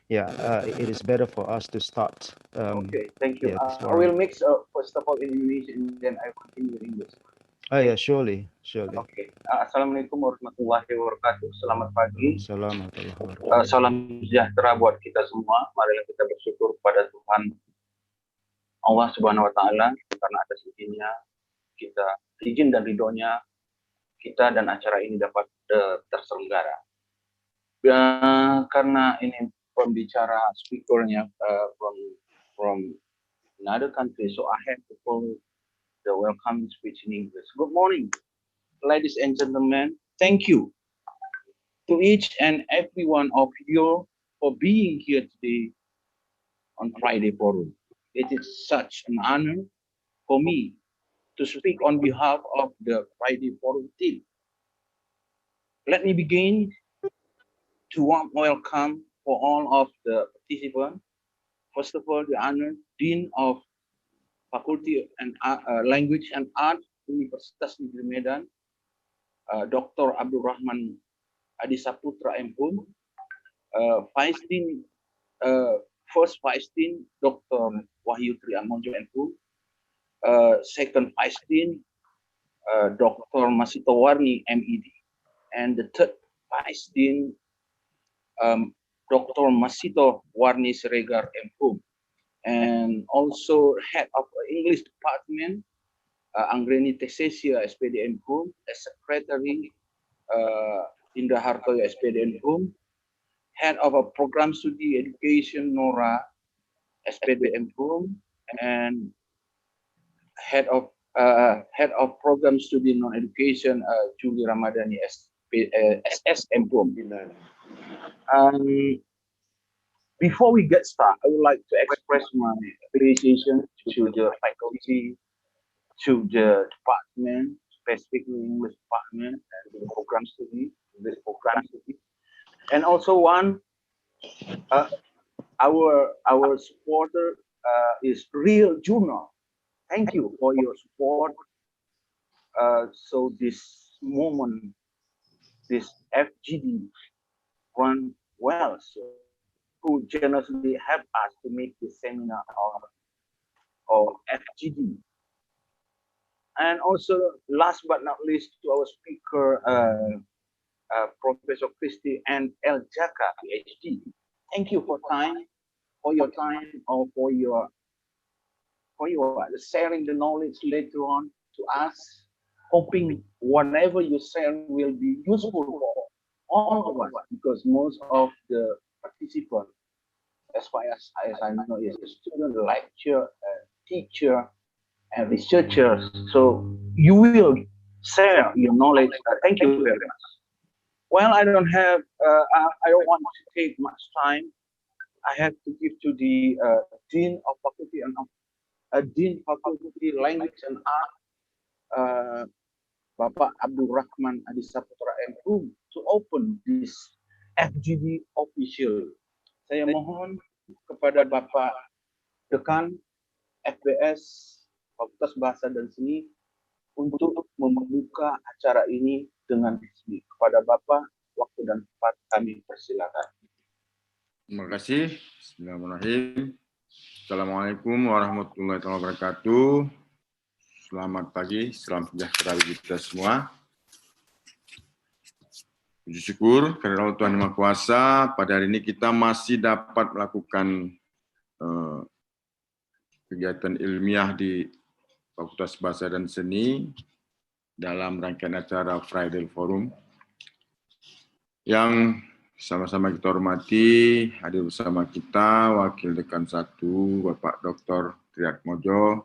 yeah, it is better for us to start. Okay, thank you. Yeah, this I will forum. mix first of all in Indonesian, and then I continue in English. Oh Thank yeah, you. surely, surely. Okay. Assalamualaikum warahmatullahi wabarakatuh. Selamat pagi. Salam warahmatullahi wabarakatuh. Salam sejahtera buat kita semua. Marilah kita bersyukur kepada Tuhan Allah Subhanahu Wa Taala karena atas izinnya kita izin dan ridhonya kita dan acara ini dapat terselenggara. Karena ini pembicara speakernya from another country, so I have to follow the welcome speech in English. Good morning, ladies and gentlemen. Thank you to each and every one of you for being here today on Friday Forum. It is such an honor for me to speak on behalf of the Friday Forum team. Let me begin to warm welcome for all of the participants. First of all, the honored Dean of Faculty and Language and Art, Universitas Negeri Medan, Dr. Abdul Rahman Adi Saputra MPhum, Vice Dean, first Vice Dean, Dr. Wahyu Triamonjo MPhum, second Vice Dean, Dr. Masito Warni MED, and the third Vice Dean, Dr. Masito Warni Siregar MPhum, and also head of English department, Anggreni Tesesia SPD MPhum, as secretary, Indra Hartoyo SPD MPhum, head of a program studi education Nora SPD MPhum, and head of program studi non education Julie Ramadhani SS MPhum. Before we get started, I would like to express my appreciation to the faculty, to the department, specifically English department, and to the program study, and also our supporter is Real Journal. Thank you for your support. So this moment, this FGD run well. So who generously helped us to make this seminar of FGD. And also, last but not least, to our speaker, Professor Christy and El Jaka, PhD. Thank you for your time, or for your sharing the knowledge later on to us. Hoping whatever you share will be useful for all of us, because most of the participants, as far as I know, is a student, lecturer, teacher, and researchers. So you will share your knowledge. Thank you very much. Well, I don't want to take much time. I have to give to the Dean of Faculty and Dean Faculty Language and Art, Bapak Abdul Rahman Adi Saputra MPhum, to open this FGD official. Saya mohon kepada Bapak Dekan FBS Fakultas Bahasa dan Seni untuk membuka acara ini dengan resmi. Kepada Bapak, waktu dan tempat kami persilakan. Terima kasih. Bismillahirrahmanirrahim. Assalamualaikum warahmatullahi wabarakatuh. Selamat pagi, salam sejahtera bagi kita semua. Puji syukur karena Allah Tuhan Yang Maha Kuasa, pada hari ini kita masih dapat melakukan kegiatan ilmiah di Fakultas Bahasa dan Seni dalam rangkaian acara Friday Forum yang sama-sama kita hormati. Hadir bersama kita Wakil Dekan 1 Bapak Dr. Triatmojo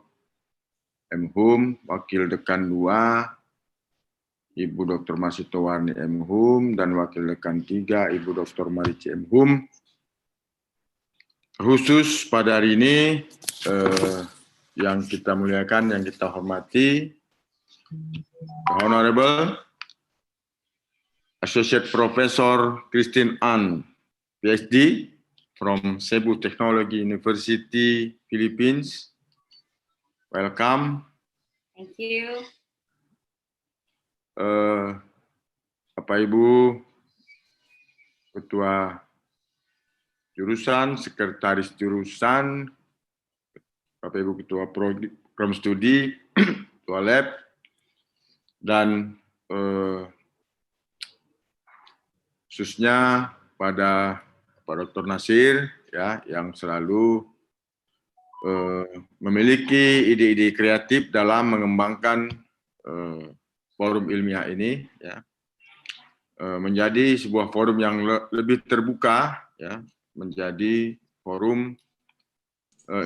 MPhum, Wakil Dekan 2 Ibu Dr. Masito Warni MPhum, dan Wakil Dekan 3 Ibu Dr. Marici MPhum. Khusus pada hari ini yang kita muliakan, yang kita hormati, Honorable Associate Professor Christine An, PhD from Cebu Technology University, Philippines. Welcome. Thank you. Bapak Ibu Ketua jurusan, sekretaris jurusan, Bapak Ibu Ketua Program Studi, Ketua Lab, dan khususnya pada Pak Dr. Nasir ya, yang selalu memiliki ide-ide kreatif dalam mengembangkan forum ilmiah ini, ya, menjadi sebuah forum yang lebih terbuka, ya, menjadi forum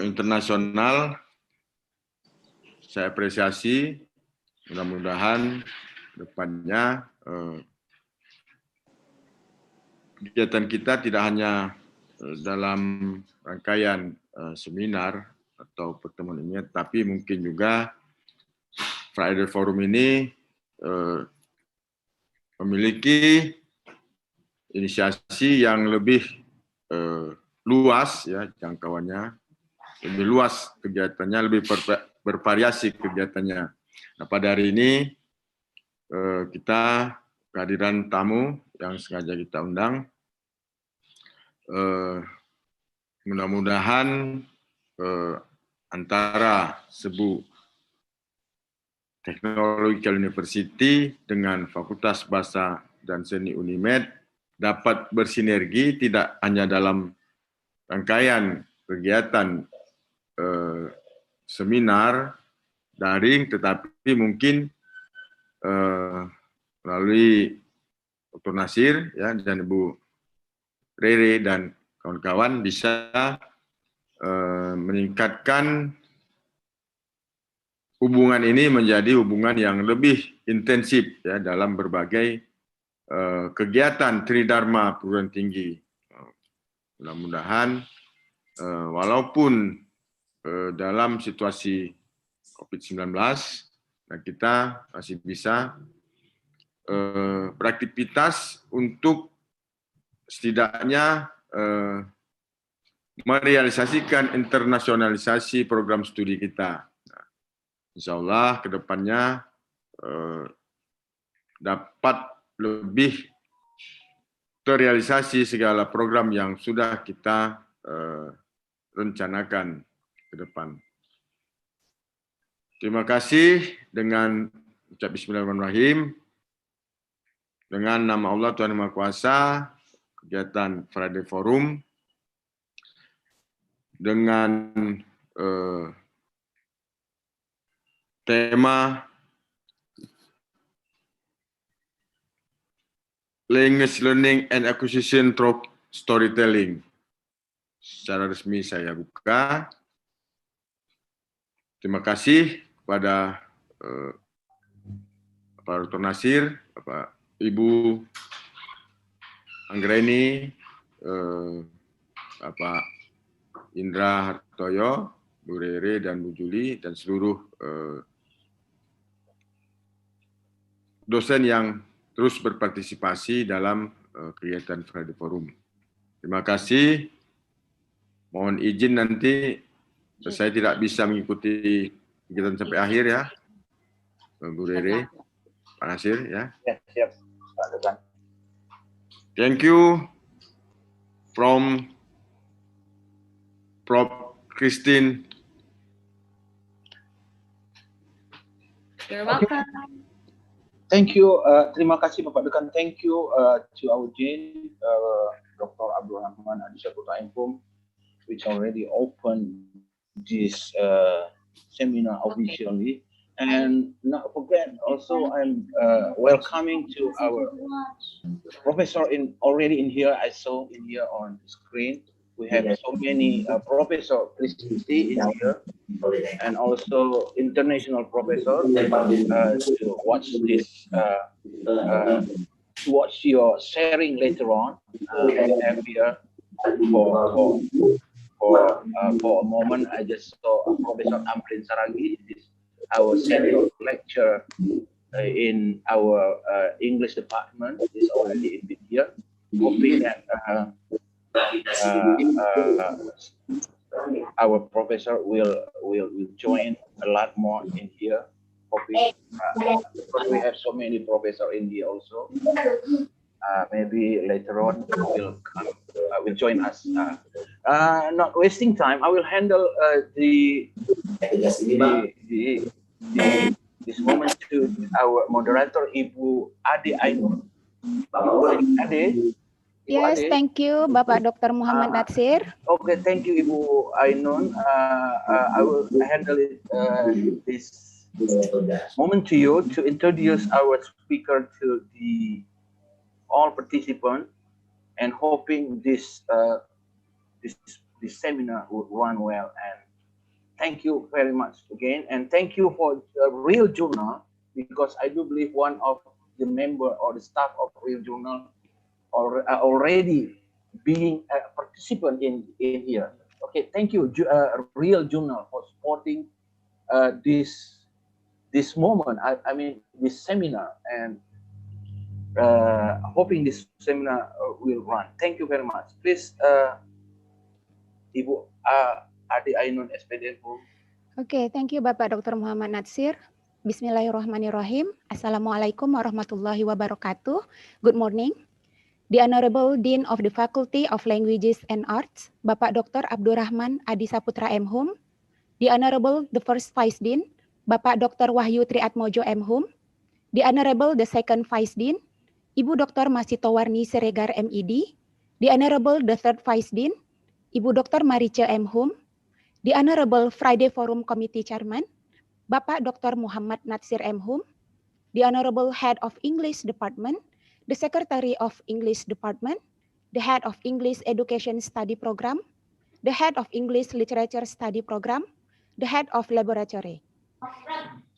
internasional. Saya apresiasi, mudah-mudahan depannya kegiatan kita tidak hanya dalam rangkaian seminar atau pertemuan ini, tapi mungkin juga Friday Forum ini memiliki inisiasi yang lebih luas, ya, jangkauannya lebih luas, kegiatannya lebih bervariasi kegiatannya. Nah, pada hari ini kita kehadiran tamu yang sengaja kita undang. Mudah-mudahan antara Sebu Technological University dengan Fakultas Bahasa dan Seni Unimed dapat bersinergi tidak hanya dalam rangkaian kegiatan seminar daring, tetapi mungkin melalui Dr. Nasir, ya, dan Ibu Rere dan kawan-kawan bisa meningkatkan hubungan ini menjadi hubungan yang lebih intensif, ya, dalam berbagai kegiatan Tridharma perguruan tinggi. Mudah-mudahan walaupun dalam situasi COVID-19, nah, kita masih bisa beraktivitas untuk setidaknya merealisasikan internasionalisasi program studi kita. Nah, insya Allah ke depannya dapat lebih terrealisasi segala program yang sudah kita rencanakan ke depan. Terima kasih. Dengan ucap bismillahirrahmanirrahim. Dengan nama Allah Tuhan Yang Maha Kuasa, kegiatan Friday Forum dengan tema Language Learning and Acquisition through Storytelling. Secara resmi saya buka. Terima kasih kepada Pak Dr. Nasir, Bapak Ibu Anggreni, Bapak Indra Hartoyo, Bu Rere dan Bu Juli, dan seluruh dosen yang terus berpartisipasi dalam kegiatan Friday Forum. Terima kasih. Mohon izin nanti saya tidak bisa mengikuti kegiatan sampai akhir, ya, Bu Rere, Pak Nasir, ya. Ya, siap, Pak Dekan. Thank you from Prof. Christine. You're welcome. Thank you. Terima kasih Bapak Dekan. Thank you to our Dean, Dr. Abdul Rahman Adisaputra Impum, which already opened this seminar officially. And not forget, also I'm welcoming to our professor already in here. I saw in here on the screen. We have so many Professor Christy in here, and also international professors to watch this, watch your sharing later on. We have here for a moment. I just saw Professor Amrin Saragi, our senior lecturer in our English department, is already in here, hoping that our professor will join a lot more in here, hoping because we have so many professors in here also. maybe later on will come, will join us. Not wasting time, I will handle this moment to our moderator, Ibu Ade Ainun. Ade, Ibu Yes, Ade. thank you, Bapak Dr. Muhammad Natsir. Okay, thank you, Ibu Ainun. I will handle it, this moment to you to introduce our speaker to the all participants, and hoping this seminar would run well. And thank you very much again, and thank you for Real Journal, because I do believe one of the member or the staff of Real Journal already being a participant in here. Okay, thank you, Real Journal, for supporting this moment. I mean this seminar, and hoping this seminar will run. Thank you very much. Please, Ibu Ade Ainun SPD. Oke, thank you Bapak Dr. Muhammad Natsir. Bismillahirrahmanirrahim. Assalamualaikum warahmatullahi wabarakatuh. Good morning. The Honorable Dean of the Faculty of Languages and Arts, Bapak Dr. Abdurrahman Adi Saputra M.Hum. The Honorable the First Vice Dean, Bapak Dr. Wahyu Triatmojo M.Hum. The Honorable the Second Vice Dean, Ibu Dr. Masitowarni Siregar M.Ed. The Honorable the Third Vice Dean, Ibu Dr. Marice M.Hum. The Honorable Friday Forum Committee Chairman, Bapak Dr. Muhammad Natsir M.Hum. The Honorable Head of English Department, the Secretary of English Department, the Head of English Education Study Program, the Head of English Literature Study Program, the Head of Laboratory.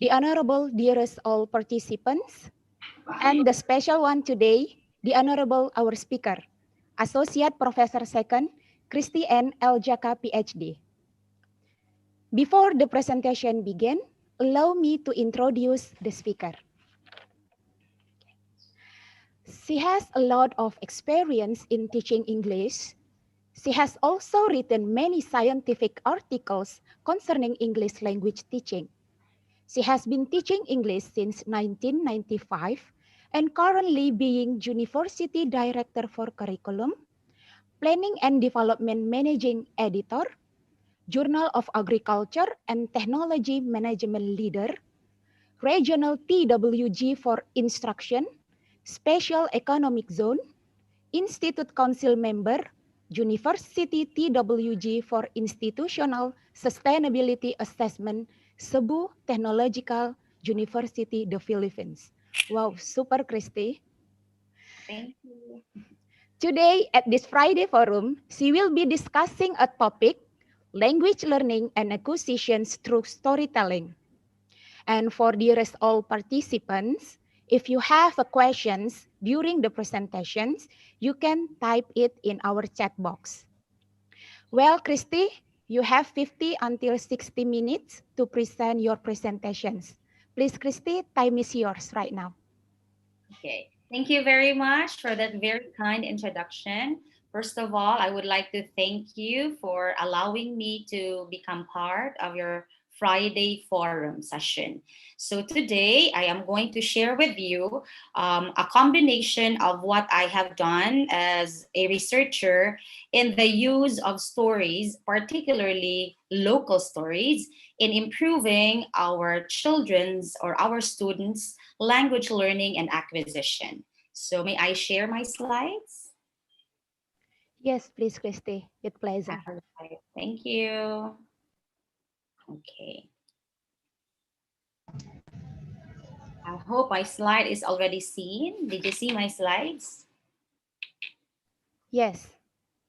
The Honorable dearest all participants, and the special one today, the Honorable our speaker, Associate Professor Second, Christy N. Eljaka, PhD. Before the presentation begin, allow me to introduce the speaker. She has a lot of experience in teaching English. She has also written many scientific articles concerning English language teaching. She has been teaching English since 1995 and currently being University Director for Curriculum, Planning and Development Managing Editor, Journal of Agriculture and Technology Management Leader, Regional TWG for Instruction, Special Economic Zone, Institute Council Member, University TWG for Institutional Sustainability Assessment, Cebu Technological University, the Philippines. Wow, super, Christy. Thank you. Today at this Friday Forum, she will be discussing a topic, language learning and acquisitions through storytelling. And for the rest all participants, if you have questions during the presentations, you can type it in our chat box. Well, Christy, you have 50 until 60 minutes to present your presentations. Please, Christy, time is yours right now. Okay, thank you very much for that very kind introduction. First of all, I would like to thank you for allowing me to become part of your Friday Forum session. So today I am going to share with you a combination of what I have done as a researcher in the use of stories, particularly local stories, in improving our children's or our students' language learning and acquisition. So may I share my slides? Yes, please, Christy, with pleasure. All right, thank you. Okay. I hope my slide is already seen. Did you see my slides? Yes.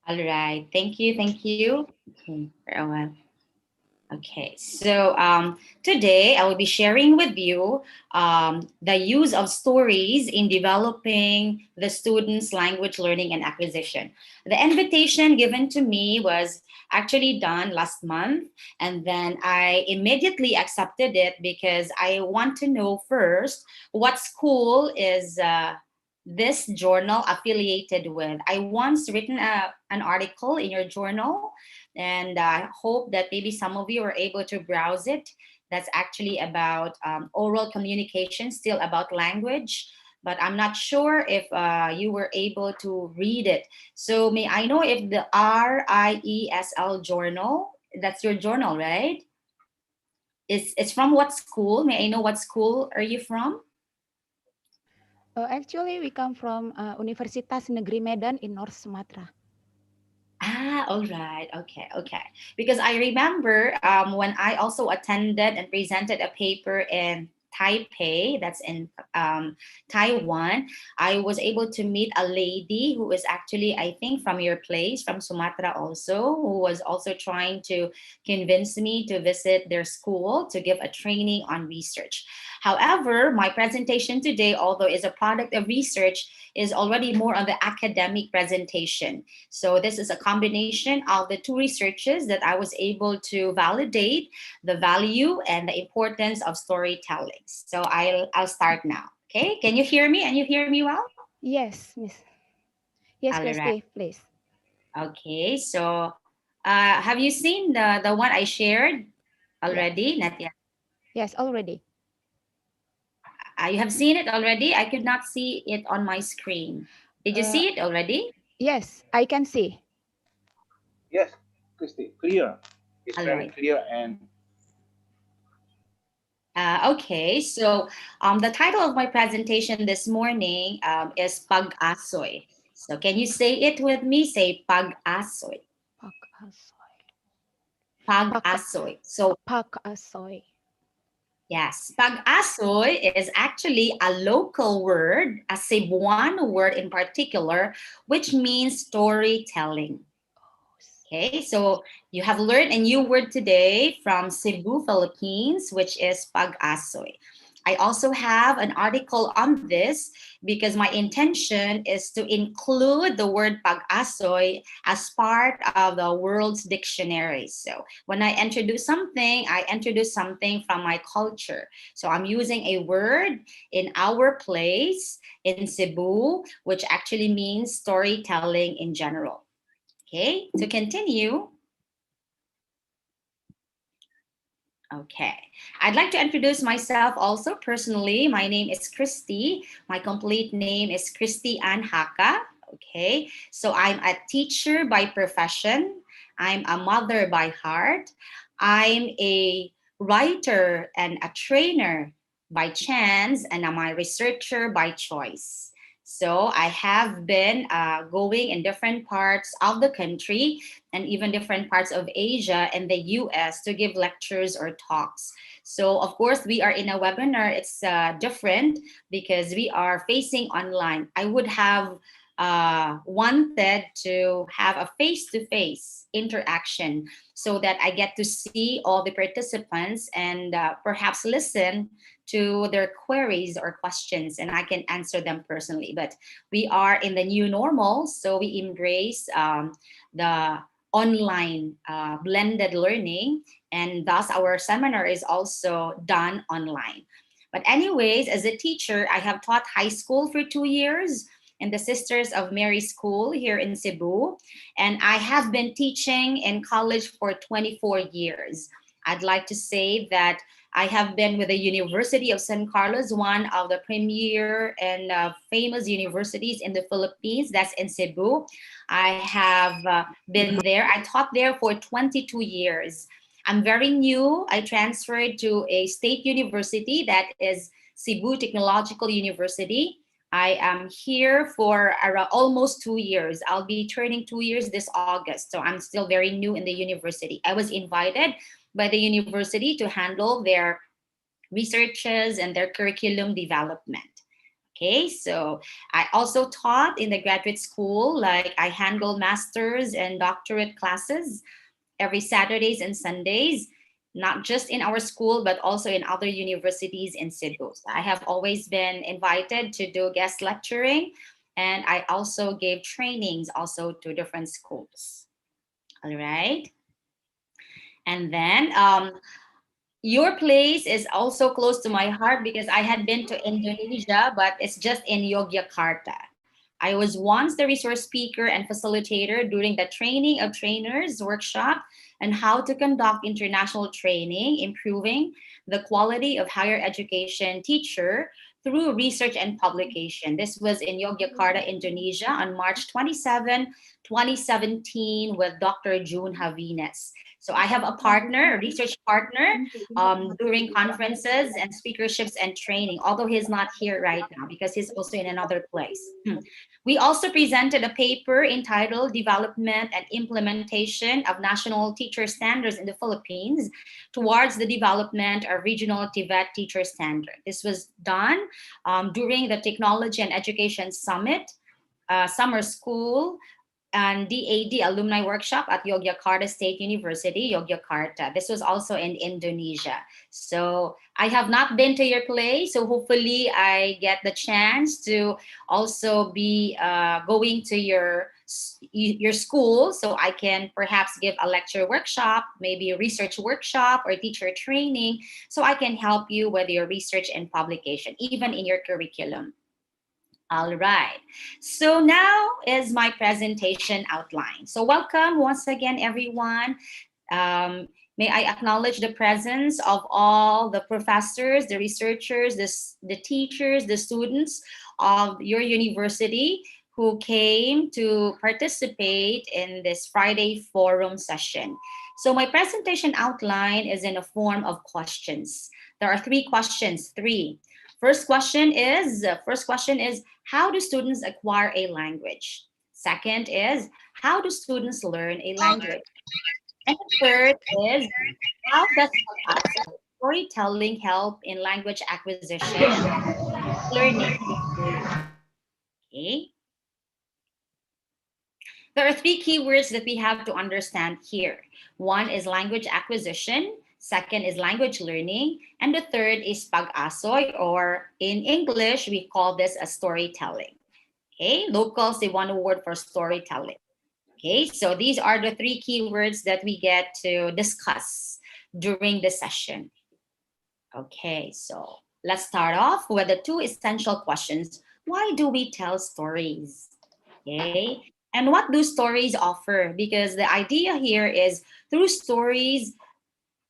All right, thank you, thank you. Okay, very well. Okay, so today I will be sharing with you the use of stories in developing the students' language learning and acquisition. The invitation given to me was actually done last month, and then I immediately accepted it because I want to know first what school is this journal affiliated with. I once written an article in your journal, and I hope that maybe some of you are able to browse it. That's actually about oral communication, still about language. but I'm not sure if you were able to read it. So may I know if the RIESL journal, that's your journal, right? It's from what school? May I know what school are you from? Actually, we come from Universitas Negeri Medan in North Sumatra. Ah, all right. Okay, okay. Because I remember when I also attended and presented a paper in Taipei, that's in Taiwan, I was able to meet a lady who is actually, I think, from your place, from Sumatra also, who was also trying to convince me to visit their school to give a training on research. However, my presentation today, although is a product of research, is already more on the academic presentation. So this is a combination of the two researches that I was able to validate the value and the importance of storytelling. So I'll start now. Okay, can you hear me? And you hear me well? Yes, Miss. Yes, All right. Christy, please. Okay, so have you seen the one I shared already? Not yet. Yes, already. You have seen it already? I could not see it on my screen. Did you Uh, see it already? yes, I can see. Yes, Christy, clear. It's All very right. clear and Okay, so the title of my presentation this morning is Pag-asoy. So can you say it with me? Say Pag-asoy. Pag-asoy. Pag-asoy. So Pag-asoy. yes, Pag-asoy is actually a local word, a Cebuano word in particular, which means storytelling. Okay, so you have learned a new word today from Cebu, Philippines, which is Pag-asoy. I also have an article on this because my intention is to include the word Pag-asoy as part of the world's dictionary. So when I introduce something from my culture. So I'm using a word in our place in Cebu, which actually means storytelling in general. Okay, to continue. Okay, I'd like to introduce myself also personally. My name is Christy. My complete name is Christy Ann Haka. Okay, so I'm a teacher by profession. I'm a mother by heart. I'm a writer and a trainer by chance, and I'm a researcher by choice. So I have been going in different parts of the country and even different parts of Asia and the US to give lectures or talks. So, of course, we are in a webinar. It's different because we are facing online. I would have wanted to have a face-to-face interaction so that I get to see all the participants and perhaps listen to their queries or questions and I can answer them personally. But we are in the new normal, so we embrace the online blended learning, and thus our seminar is also done online. But anyways, as a teacher, I have taught high school for 2 years in the Sisters of Mary School here in Cebu, and I have been teaching in college for 24 years. I'd like to say that I have been with the University of San Carlos, one of the premier and famous universities in the Philippines. That's in Cebu. I have been there. I taught there for 22 years. I'm very new. I transferred to a state university that is Cebu Technological University. I am here for around almost 2 years. I'll be turning 2 years this August. So I'm still very new in the university. I was invited by the university to handle their researches and their curriculum development. Okay, so I also taught in the graduate school, like I handle master's and doctorate classes every Saturdays and Sundays, not just in our school, but also in other universities in Cebu. So I have always been invited to do guest lecturing, and I also gave trainings also to different schools. All right. And then your place is also close to my heart because I had been to Indonesia, but it's just in Yogyakarta. I was once the resource speaker and facilitator during the training of trainers workshop on how to conduct international training, improving the quality of higher education teacher through research and publication. This was in Yogyakarta, Indonesia on March 27, 2017 with Dr. June Havines. So I have a partner, a research partner, during conferences and speakerships and training, although he's not here right now because he's also in another place. We also presented a paper entitled Development and Implementation of National Teacher Standards in the Philippines towards the development of regional TVET teacher standard. This was done during the Technology and Education Summit, Summer School, and DAD Alumni Workshop at Yogyakarta State University, Yogyakarta. This was also in Indonesia. So I have not been to your place, so hopefully I get the chance to also be going to your school, so I can perhaps give a lecture workshop, maybe a research workshop or teacher training, so I can help you with your research and publication, even in your curriculum. All right, so now is my presentation outline. So welcome once again, everyone. May I acknowledge the presence of all the professors, the researchers, the teachers, the students of your university who came to participate in this Friday forum session. So my presentation outline is in a form of questions. There are three questions, First question is, how do students acquire a language? Second is, how do students learn a language? And the third is, how does storytelling help in language acquisition and learning? Okay. There are three keywords that we have to understand here. One is language acquisition, second is language learning, and the third is pag-asoy, or in English, we call this as storytelling. Okay, locals, they want a word for storytelling. Okay, so these are the three keywords that we get to discuss during the session. Okay, so let's start off with the two essential questions. Why do we tell stories? Okay, and what do stories offer? Because the idea here is through stories,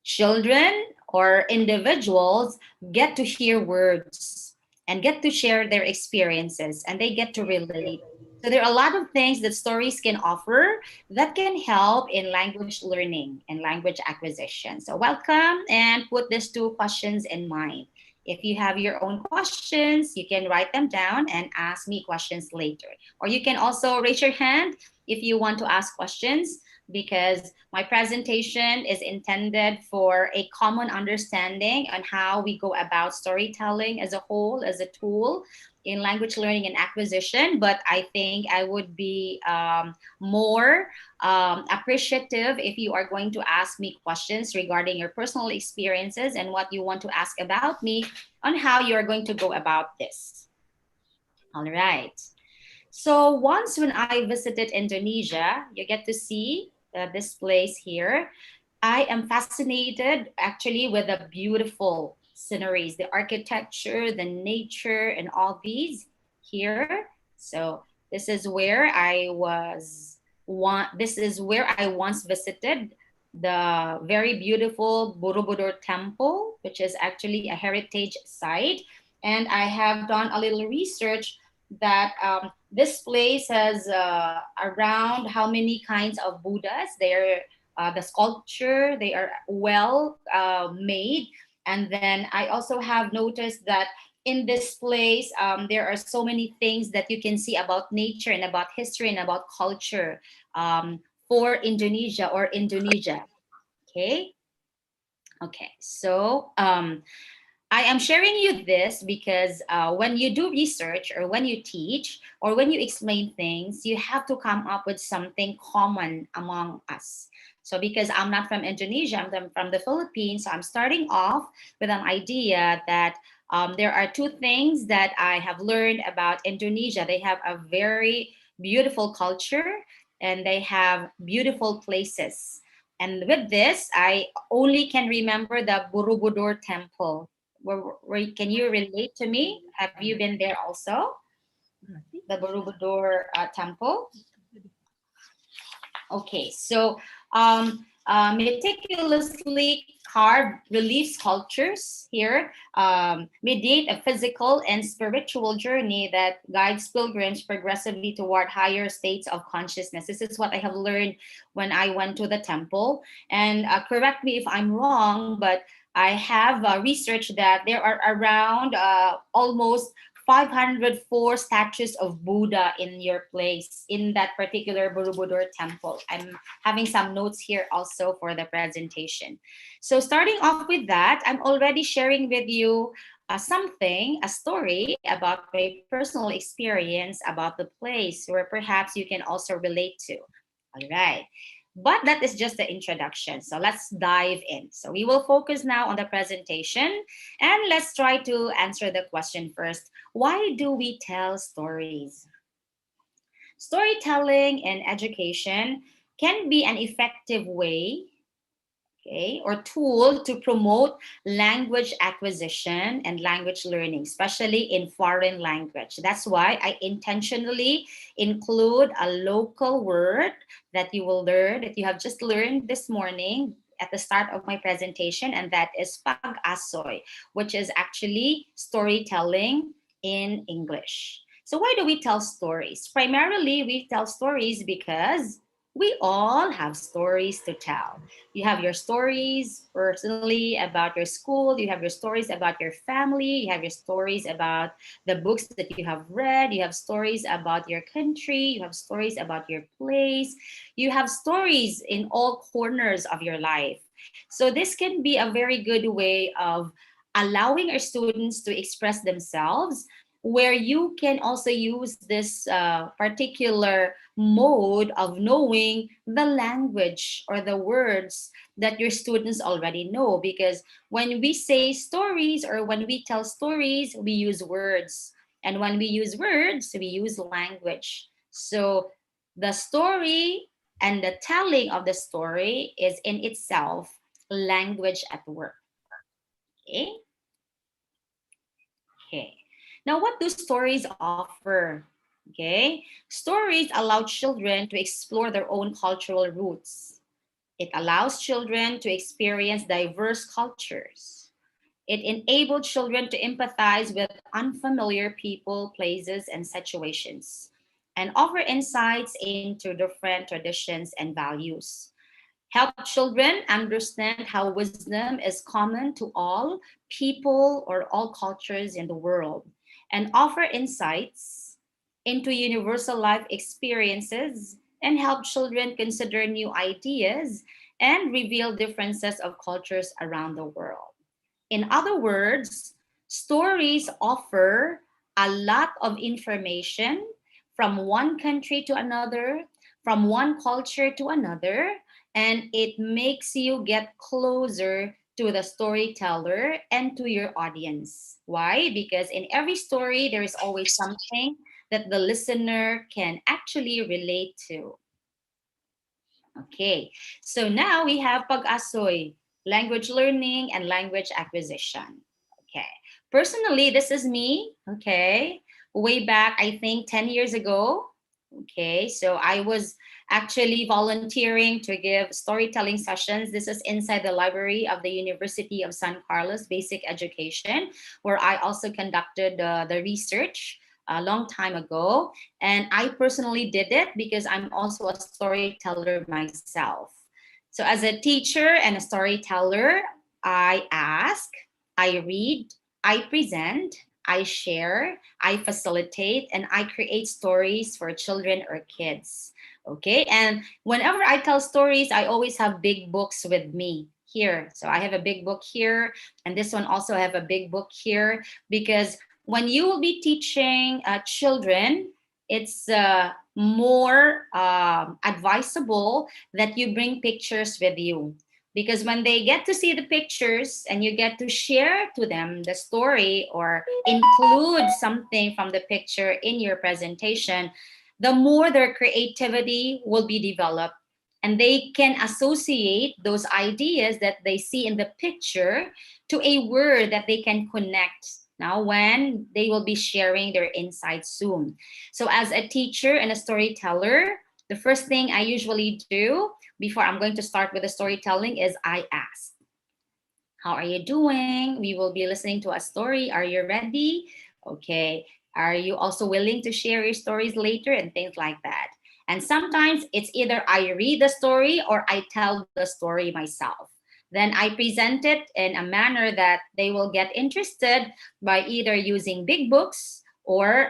children or individuals get to hear words and get to share their experiences, and they get to relate. So there are a lot of things that stories can offer that can help in language learning and language acquisition. So welcome, and put these two questions in mind. If you have your own questions, you can write them down and ask me questions later. Or you can also raise your hand if you want to ask questions, because my presentation is intended for a common understanding on how we go about storytelling as a whole, as a tool in language learning and acquisition. But I think I would be more appreciative if you are going to ask me questions regarding your personal experiences and what you want to ask about me on how you are going to go about this. All right. So once when I visited Indonesia, you get to see this place here. I am fascinated actually with the beautiful sceneries, the architecture, the nature, and all these here. So this is where I once visited the very beautiful Borobudur Temple, which is actually a heritage site. And I have done a little research that this place has around how many kinds of Buddhas. They're the sculpture, they are well made. And then I also have noticed that in this place, there are so many things that you can see about nature and about history and about culture for Indonesia or Indonesia. Okay. Okay. So I am sharing you this because when you do research or when you teach or when you explain things, you have to come up with something common among us. So because I'm not from Indonesia, I'm from the Philippines, so I'm starting off with an idea that there are two things that I have learned about Indonesia. They have a very beautiful culture and they have beautiful places. And with this, I only can remember the Borobudur Temple. Can you relate to me? Have you been there also? The Borobudur Temple? Okay, so meticulously carved relief sculptures here mediate a physical and spiritual journey that guides pilgrims progressively toward higher states of consciousness. This is what I have learned when I went to the temple. And correct me if I'm wrong, but I have researched that there are around almost 504 statues of Buddha in your place, in that particular Borobudur temple. I'm having some notes here also for the presentation. So starting off with that, I'm already sharing with you a story about my personal experience about the place where perhaps you can also relate to. All right. But that is just the introduction. So let's dive in. So we will focus now on the presentation, and let's try to answer the question first. Why do we tell stories? Storytelling in education can be an effective way, okay, or tool to promote language acquisition and language learning, especially in foreign language. That's why I intentionally include a local word that you will learn, that you have just learned this morning at the start of my presentation, and that is Pag-asoy, which is actually storytelling in English. So why do we tell stories? Primarily, we tell stories because we all have stories to tell. You have your stories personally about your school, you have your stories about your family, you have your stories about the books that you have read, you have stories about your country, you have stories about your place, you have stories in all corners of your life. So this can be a very good way of allowing our students to express themselves, where you can also use this particular mode of knowing the language or the words that your students already know. Because when we say stories or when we tell stories, we use words. And when we use words, we use language. So the story and the telling of the story is in itself language at work. Okay? Okay. Now, what do stories offer? Okay. Stories allow children to explore their own cultural roots. It allows children to experience diverse cultures. It enables children to empathize with unfamiliar people, places, and situations, and offer insights into different traditions and values. Help children understand how wisdom is common to all people or all cultures in the world, and offer insights into universal life experiences, and help children consider new ideas and reveal differences of cultures around the world. In other words, stories offer a lot of information from one country to another, from one culture to another, and it makes you get closer to the storyteller and to your audience. Why? Because in every story, there is always something that the listener can actually relate to. Okay, so now we have Pag-asoy, language learning and language acquisition. Okay, personally, this is me, okay, way back, I think 10 years ago. Okay, so I was actually volunteering to give storytelling sessions. This is inside the library of the University of San Carlos Basic Education, where I also conducted the research a long time ago. And I personally did it because I'm also a storyteller myself. So as a teacher and a storyteller, I ask, I read, I present, I share, I facilitate, and I create stories for children or kids. Okay, and whenever I tell stories, I always have big books with me here. So I have a big book here, and this one also have a big book here, because when you will be teaching children, it's more advisable that you bring pictures with you, because when they get to see the pictures and you get to share to them the story or include something from the picture in your presentation, the more their creativity will be developed, and they can associate those ideas that they see in the picture to a word that they can connect now when they will be sharing their insights soon. So as a teacher and a storyteller, the first thing I usually do before I'm going to start with the storytelling is I ask, how are you doing? We will be listening to a story. Are you ready? Okay. Are you also willing to share your stories later and things like that? And sometimes it's either I read the story or I tell the story myself. Then I present it in a manner that they will get interested by either using big books or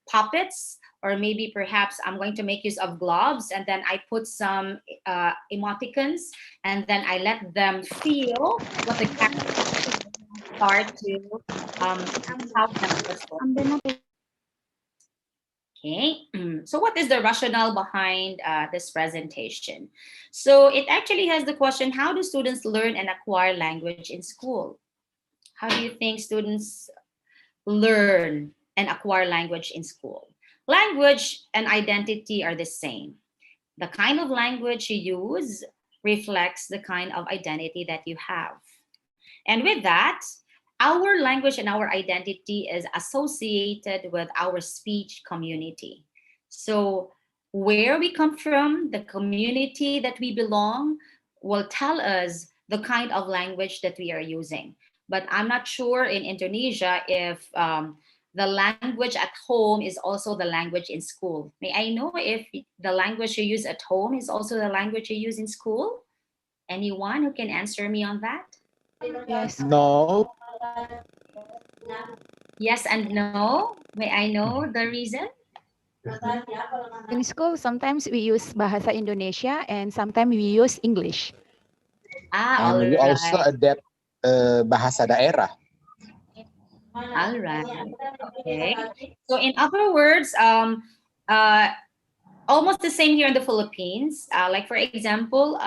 puppets, or maybe perhaps I'm going to make use of gloves, and then I put some emoticons, and then I let them feel what the characters start to help them with the story. Okay, so what is the rationale behind this presentation? So it actually has the question, how do students learn and acquire language in school? How do you think students learn and acquire language in school? Language and identity are the same. The kind of language you use reflects the kind of identity that you have. And with that, our language and our identity is associated with our speech community. So where we come from, the community that we belong, will tell us the kind of language that we are using. But I'm not sure in Indonesia if the language at home is also the language in school. May I know if the language you use at home is also the language you use in school? Anyone who can answer me on that? Yes. No. Yes and no. May I know the reason? In school, sometimes we use Bahasa Indonesia and sometimes we use English. Ah, all And we also right. adapt bahasa daerah. All right. Okay. So in other words, almost the same here in the Philippines. Like for example,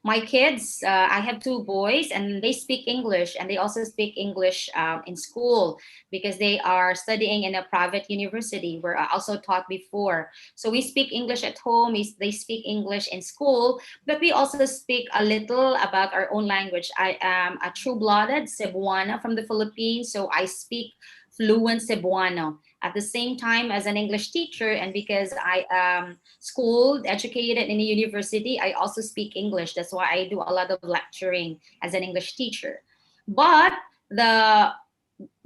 my kids, I have two boys and they speak English, and they also speak English in school because they are studying in a private university where I also taught before. So we speak English at home, they speak English in school, but we also speak a little about our own language. I am a true-blooded Cebuana from the Philippines, so I speak fluent Cebuano at the same time as an English teacher, and because I am schooled, educated in a university, I also speak English. That's why I do a lot of lecturing as an English teacher. But the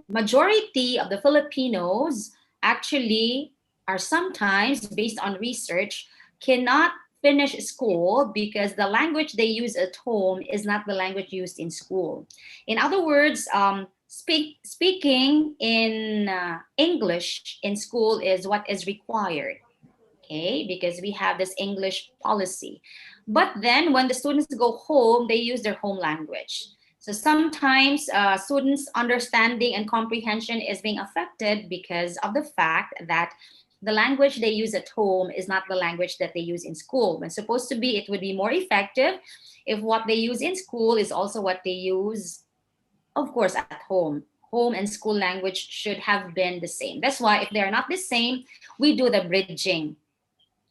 majority of the Filipinos actually are sometimes, based on research, cannot finish school because the language they use at home is not the language used in school. In other words, speaking in English in school is what is required, okay, because we have this English policy. But then when the students go home, they use their home language. So sometimes students' understanding and comprehension is being affected because of the fact that the language they use at home is not the language that they use in school. When supposed to be, it would be more effective if what they use in school is also what they use, of course, at home. Home and school language should have been the same. That's why if they're not the same, we do the bridging,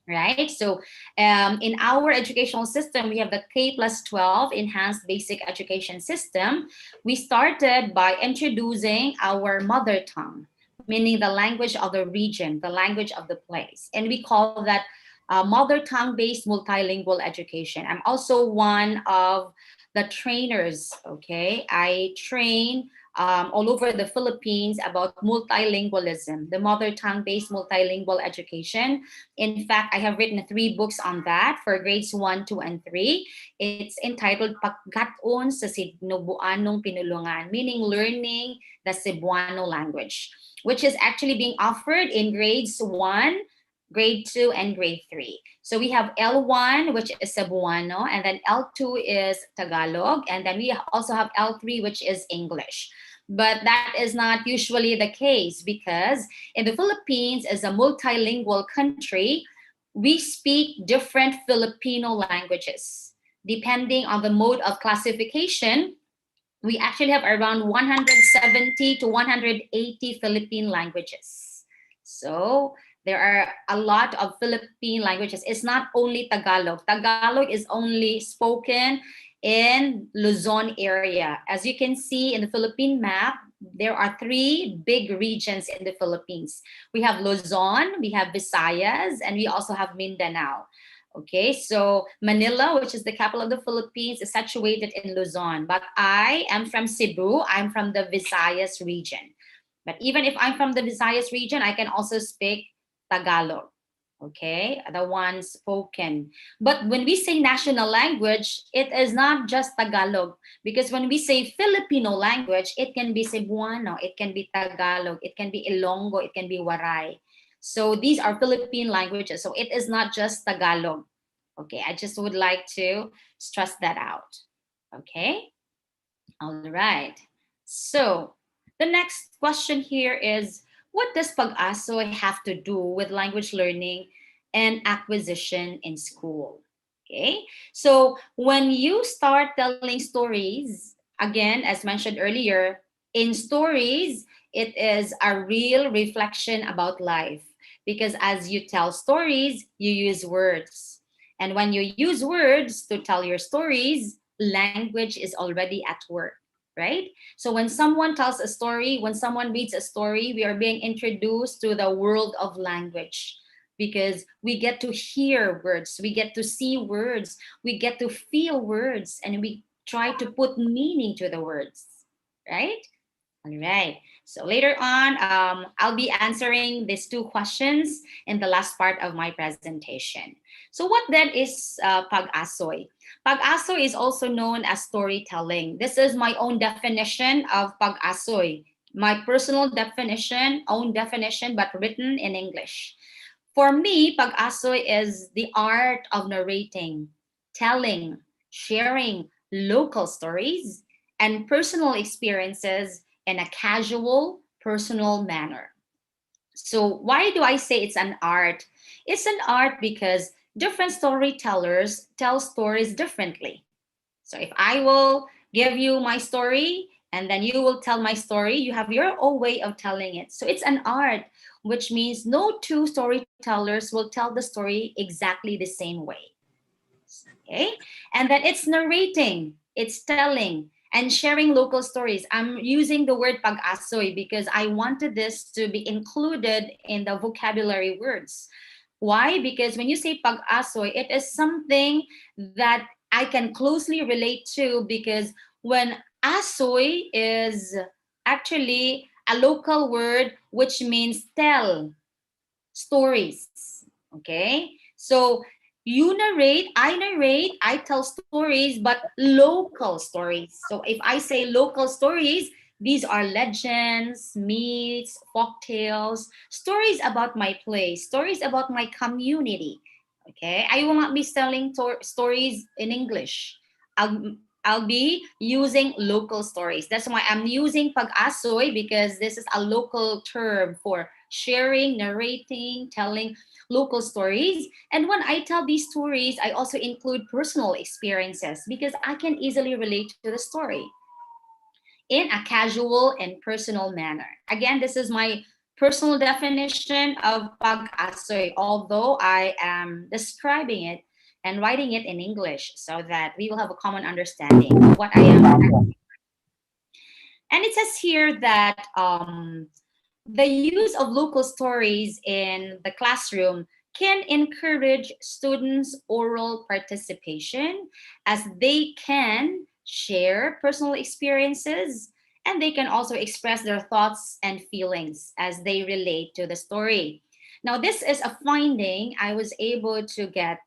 right? So in our educational system, we have the K+12 enhanced basic education system. We started by introducing our mother tongue, meaning the language of the region, the language of the place. And we call that mother tongue based multilingual education. I'm also one of the trainers, okay? I train all over the Philippines about multilingualism, the mother tongue based multilingual education. In fact, I have written 3 books on that for grades 1, 2, and 3. It's entitled Pag-asoy sa Cebuanong Pinulungan, meaning learning the Cebuano language, which is actually being offered in grades 1, grade 2, and grade 3. So we have L1, which is Cebuano, and then L2 is Tagalog, and then we also have L3, which is English. But that is not usually the case because in the Philippines, as a multilingual country, we speak different Filipino languages. Depending on the mode of classification, we actually have around 170 to 180 Philippine languages. So there are a lot of Philippine languages. It's not only Tagalog. Tagalog is only spoken in Luzon area. As you can see in the Philippine map, there are three big regions in the Philippines. We have Luzon, we have Visayas, and we also have Mindanao. Okay, so Manila, which is the capital of the Philippines, is situated in Luzon. But I am from Cebu. I'm from the Visayas region. But even if I'm from the Visayas region, I can also speak Tagalog. Okay, the one spoken. But when we say national language, it is not just Tagalog. Because when we say Filipino language, it can be Cebuano, it can be Tagalog, it can be Ilonggo, it can be Waray. So these are Philippine languages. So it is not just Tagalog. Okay, I just would like to stress that out. Okay, all right. So the next question here is, what does Pag-asoy have to do with language learning and acquisition in school? Okay, so when you start telling stories, again, as mentioned earlier, in stories, it is a real reflection about life. Because as you tell stories, you use words. And when you use words to tell your stories, language is already at work, right? So when someone tells a story, when someone reads a story, we are being introduced to the world of language because we get to hear words, we get to see words, we get to feel words, and we try to put meaning to the words, right? All right. So later on, I'll be answering these two questions in the last part of my presentation. So what then is Pag-asoy? Pag-asoy is also known as storytelling. This is my own definition of Pag-asoy, my personal definition, own definition, but written in English. For me, Pag-asoy is the art of narrating, telling, sharing local stories and personal experiences in a casual, personal manner. So why do I say it's an art? It's an art because different storytellers tell stories differently. So if I will give you my story and then you will tell my story, you have your own way of telling it. So it's an art, which means no two storytellers will tell the story exactly the same way. Okay, and then it's narrating, it's telling and sharing local stories. I'm using the word pag-asoy because I wanted this to be included in the vocabulary words. Why? Because when you say pag-asoy, it is something that I can closely relate to, because when asoy is actually a local word which means tell stories. Okay, so narrate, I tell stories, but local stories. So if I say local stories, these are legends, myths, folk tales, stories about my place, stories about my community. Okay, I will not be telling stories in English. I'll be using local stories. That's why I'm using pag-asoy, because this is a local term for sharing, narrating, telling local stories. And when I tell these stories, I also include personal experiences because I can easily relate to the story in a casual and personal manner. Again, this is my personal definition of pag-asoy, although I am describing it and writing it in English so that we will have a common understanding of what I am. And it says here that the use of local stories in the classroom can encourage students' oral participation, as they can share personal experiences and they can also express their thoughts and feelings as they relate to the story. Now, this is a finding I was able to get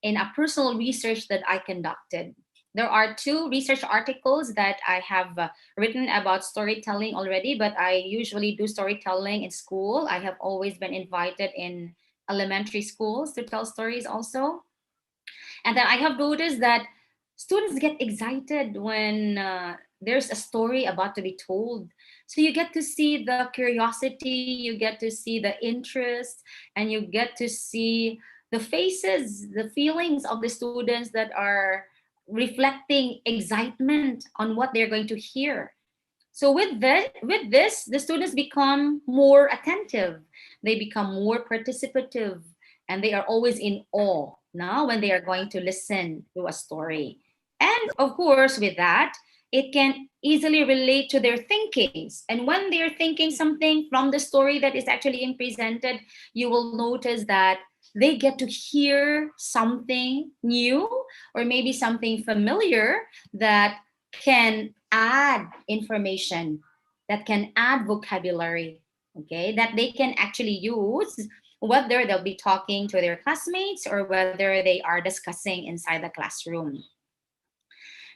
in a personal research that I conducted. There are two research articles that I have written about storytelling already, but I usually do storytelling in school. I have always been invited in elementary schools to tell stories also. And then I have noticed that students get excited when there's a story about to be told. So you get to see the curiosity, you get to see the interest, and you get to see the faces, the feelings of the students that are reflecting excitement on what they're going to hear. So with this, the students become more attentive, they become more participative, and they are always in awe now when they are going to listen to a story. And of course, with that, it can easily relate to their thinkings. And when they're thinking something from the story that is actually being presented, you will notice that they get to hear something new or maybe something familiar that can add information, that can add vocabulary, okay, that they can actually use, whether they'll be talking to their classmates or whether they are discussing inside the classroom.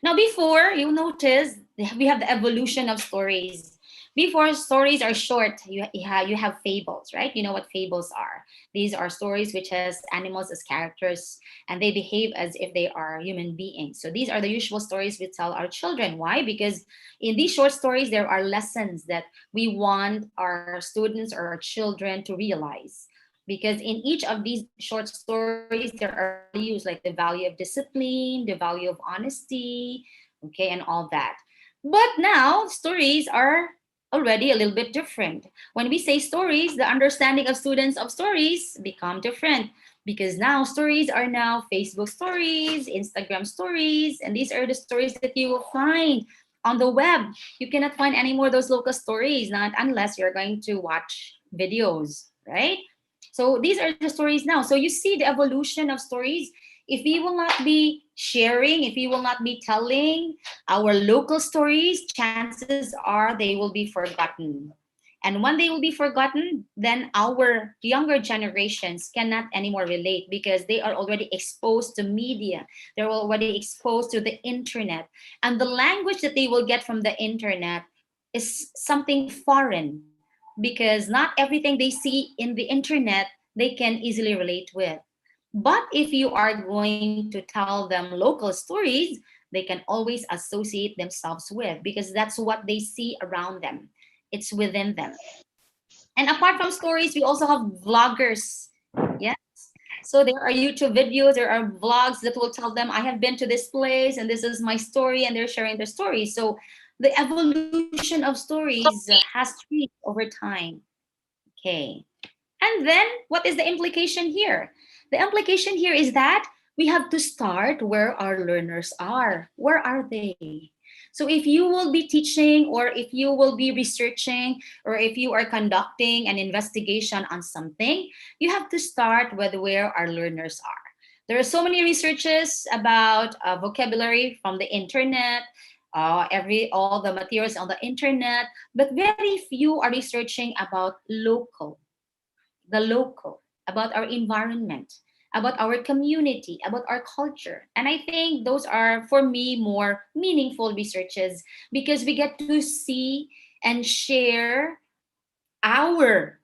Now, before, you notice we have the evolution of stories. Before, stories are short. You have fables, right? You know what fables are. These are stories which has animals as characters, and they behave as if they are human beings. So these are the usual stories we tell our children. Why? Because in these short stories, there are lessons that we want our students or our children to realize. Because in each of these short stories, there are values like the value of discipline, the value of honesty, okay, and all that. But now stories are already a little bit different. When we say stories, the understanding of students of stories become different, because now stories are now Facebook stories, Instagram stories, and these are the stories that you will find on the web. You cannot find any more of those local stories, not unless you're going to watch videos, right? So these are the stories now. So you see the evolution of stories. If we will not be sharing, if we will not be telling our local stories, chances are they will be forgotten. And when they will be forgotten, then our younger generations cannot anymore relate, because they are already exposed to media. They're already exposed to the internet. And the language that they will get from the internet is something foreign, because not everything they see in the internet they can easily relate with. But if you are going to tell them local stories, they can always associate themselves with, because that's what they see around them. It's within them. And apart from stories, we also have vloggers. Yes. So there are YouTube videos, there are vlogs that will tell them, I have been to this place and this is my story, and they're sharing their story. So the evolution of stories has changed over time. Okay. And then what is the implication here? The implication here is that we have to start where our learners are. Where are they? So if you will be teaching, or if you will be researching, or if you are conducting an investigation on something, you have to start with where our learners are. There are so many researches about vocabulary from the internet, all the materials on the internet, but very few are researching about the local, about our environment, about our community, about our culture. And I think those are, for me, more meaningful researches, because we get to see and share our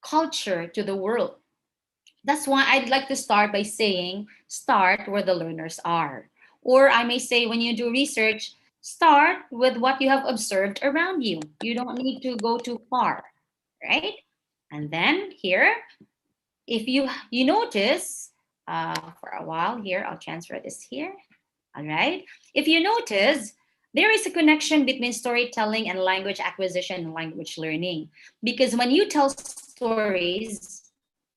culture to the world. That's why I'd like to start by saying, start where the learners are. Or I may say, when you do research, start with what you have observed around you. You don't need to go too far, right? And then here, if you notice, for a while here, I'll transfer this here. All right. If you notice, there is a connection between storytelling and language acquisition and language learning. Because when you tell stories,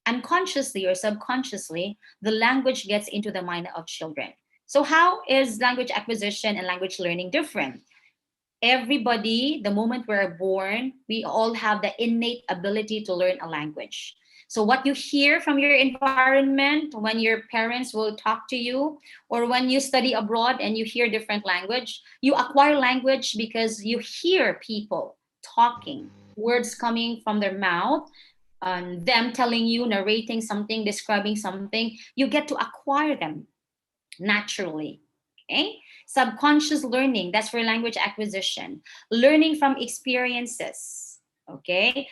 unconsciously or subconsciously, the language gets into the mind of children. So how is language acquisition and language learning different? Everybody, the moment we're born, we all have the innate ability to learn a language. So what you hear from your environment, when your parents will talk to you, or when you study abroad and you hear different language, you acquire language because you hear people talking, words coming from their mouth, them telling you, narrating something, describing something. You get to acquire them naturally. Okay. Subconscious learning, that's for language acquisition. Learning from experiences. Okay.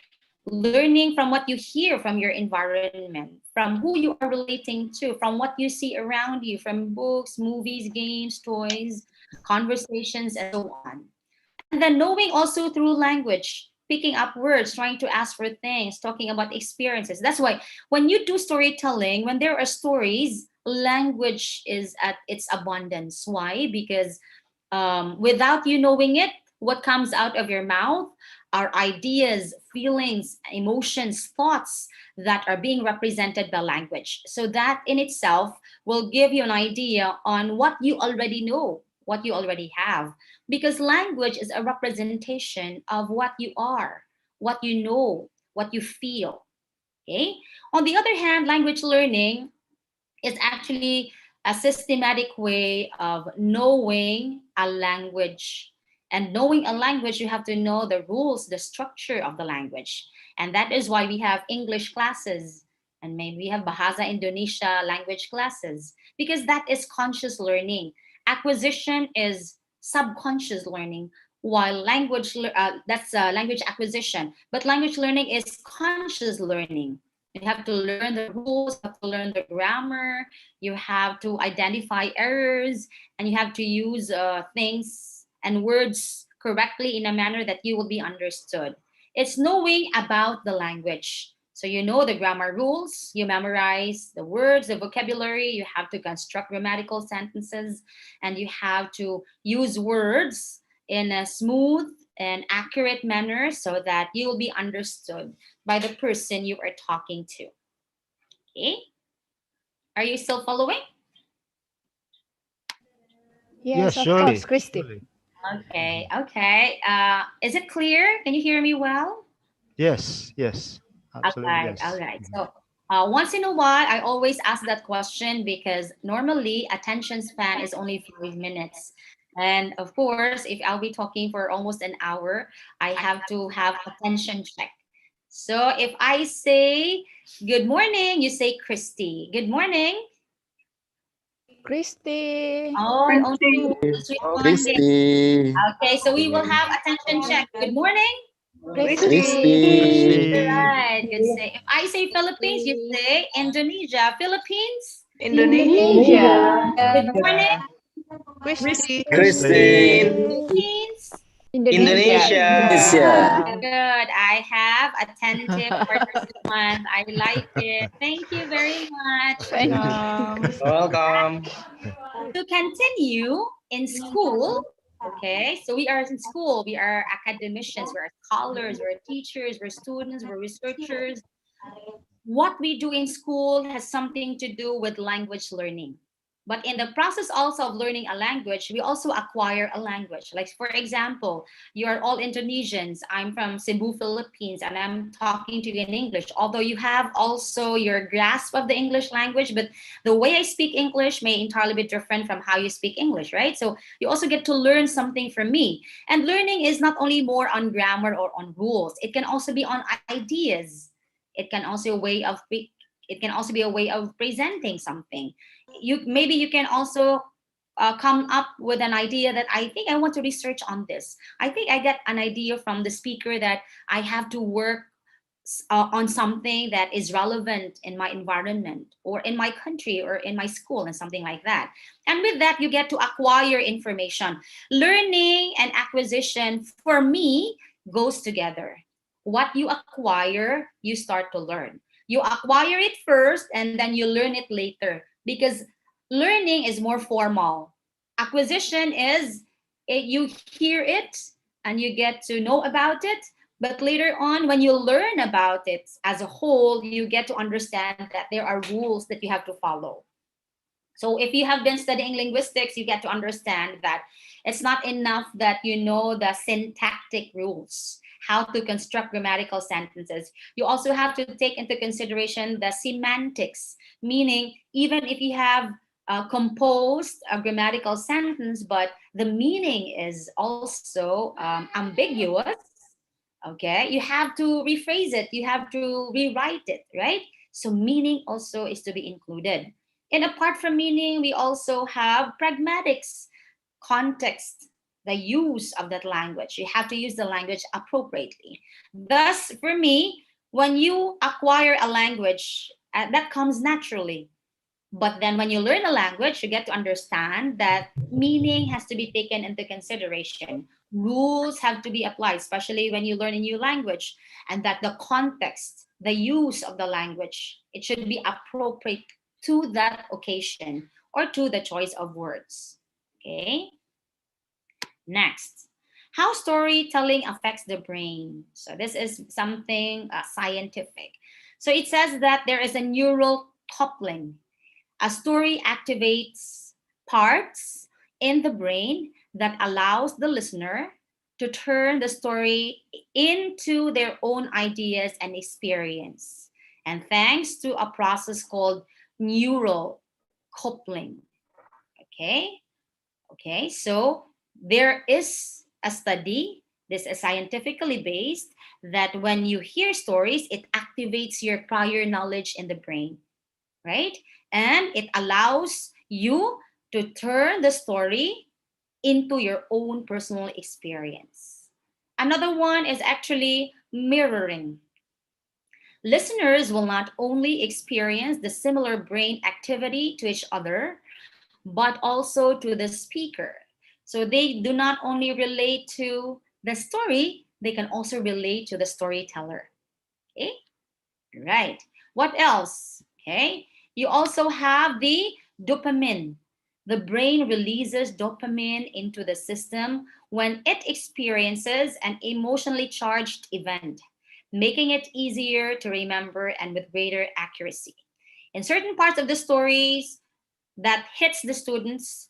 Learning from what you hear from your environment, from who you are relating to, from what you see around you, from books, movies, games, toys, conversations, and so on. And then knowing also through language, picking up words, trying to ask for things, talking about experiences. That's why when you do storytelling, when there are stories, language is at its abundance. Why? Because without you knowing it, what comes out of your mouth are ideas, feelings, emotions, thoughts that are being represented by language. So that in itself will give you an idea on what you already know, what you already have, because language is a representation of what you are, what you know, what you feel. Okay. On the other hand, language learning is actually a systematic way of knowing a language. And knowing a language, you have to know the rules, the structure of the language. And that is why we have English classes, and maybe we have Bahasa Indonesia language classes, because that is conscious learning. Acquisition is subconscious learning, while that's language acquisition. But language learning is conscious learning. You have to learn the rules, you have to learn the grammar, you have to identify errors, and you have to use things and words correctly in a manner that you will be understood. It's knowing about the language. So you know the grammar rules, you memorize the words, the vocabulary, you have to construct grammatical sentences, and you have to use words in a smooth and accurate manner so that you will be understood by the person you are talking to. Okay? Are you still following? Yes, of surely. course, Christy. Surely. Okay, okay. Is it clear? Can you hear me well? Yes, yes. Absolutely, Okay, yes. all right. So once in a while, I always ask that question because normally attention span is only 5 minutes. And of course, if I'll be talking for almost an hour, I have to have attention check. So if I say good morning, you say Christy. Good morning. Christy. Oh, only just responding. Christy. Okay, so we will have attention check. Good morning. Christy. Right, good say. If I say Philippines, you say Indonesia. Philippines. Indonesia. Good morning. Christy. Philippines. Indonesia. Good. I have attentive participants. I like it. Thank you very much. Welcome. To continue in school, okay, so we are in school, we are academicians, we are scholars, we're teachers, we're students, we're researchers. What we do in school has something to do with language learning. But in the process also of learning a language, we also acquire a language. Like, for example, you are all Indonesians. I'm from Cebu, Philippines, and I'm talking to you in English. Although you have also your grasp of the English language, but the way I speak English may entirely be different from how you speak English, right? So you also get to learn something from me. And learning is not only more on grammar or on rules, it can also be on ideas. It can also be a way of presenting something. Maybe you can also come up with an idea that I think I want to research on this. I think I get an idea from the speaker that I have to work on something that is relevant in my environment or in my country or in my school and something like that. And with that, you get to acquire information. Learning and acquisition, for me, goes together. What you acquire, you start to learn. You acquire it first and then you learn it later, because learning is more formal. Acquisition is you hear it and you get to know about it, but later on, when you learn about it as a whole, you get to understand that there are rules that you have to follow. So if you have been studying linguistics, you get to understand that it's not enough that you know the syntactic rules, how to construct grammatical sentences. You also have to take into consideration the semantics, meaning even if you have composed a grammatical sentence, but the meaning is also ambiguous, okay, you have to rephrase it, you have to rewrite it, right? So meaning also is to be included. And apart from meaning, we also have pragmatics, context, the use of that language. You have to use the language appropriately. Thus, for me, when you acquire a language, that comes naturally. But then when you learn a language, you get to understand that meaning has to be taken into consideration. Rules have to be applied, especially when you learn a new language, and that the context, the use of the language, it should be appropriate to that occasion or to the choice of words. Okay. Next, how storytelling affects the brain. So this is something scientific. So it says that there is a neural coupling. A story activates parts in the brain that allows the listener to turn the story into their own ideas and experience. And thanks to a process called neural coupling. Okay? Okay, so there is a study, this is scientifically based, that when you hear stories, it activates your prior knowledge in the brain, right? And it allows you to turn the story into your own personal experience. Another one is actually mirroring. Listeners will not only experience the similar brain activity to each other, but also to the speaker. So they do not only relate to the story, they can also relate to the storyteller. Okay, right. What else? Okay, you also have the dopamine. The brain releases dopamine into the system when it experiences an emotionally charged event, making it easier to remember and with greater accuracy. In certain parts of the stories, that hits the students,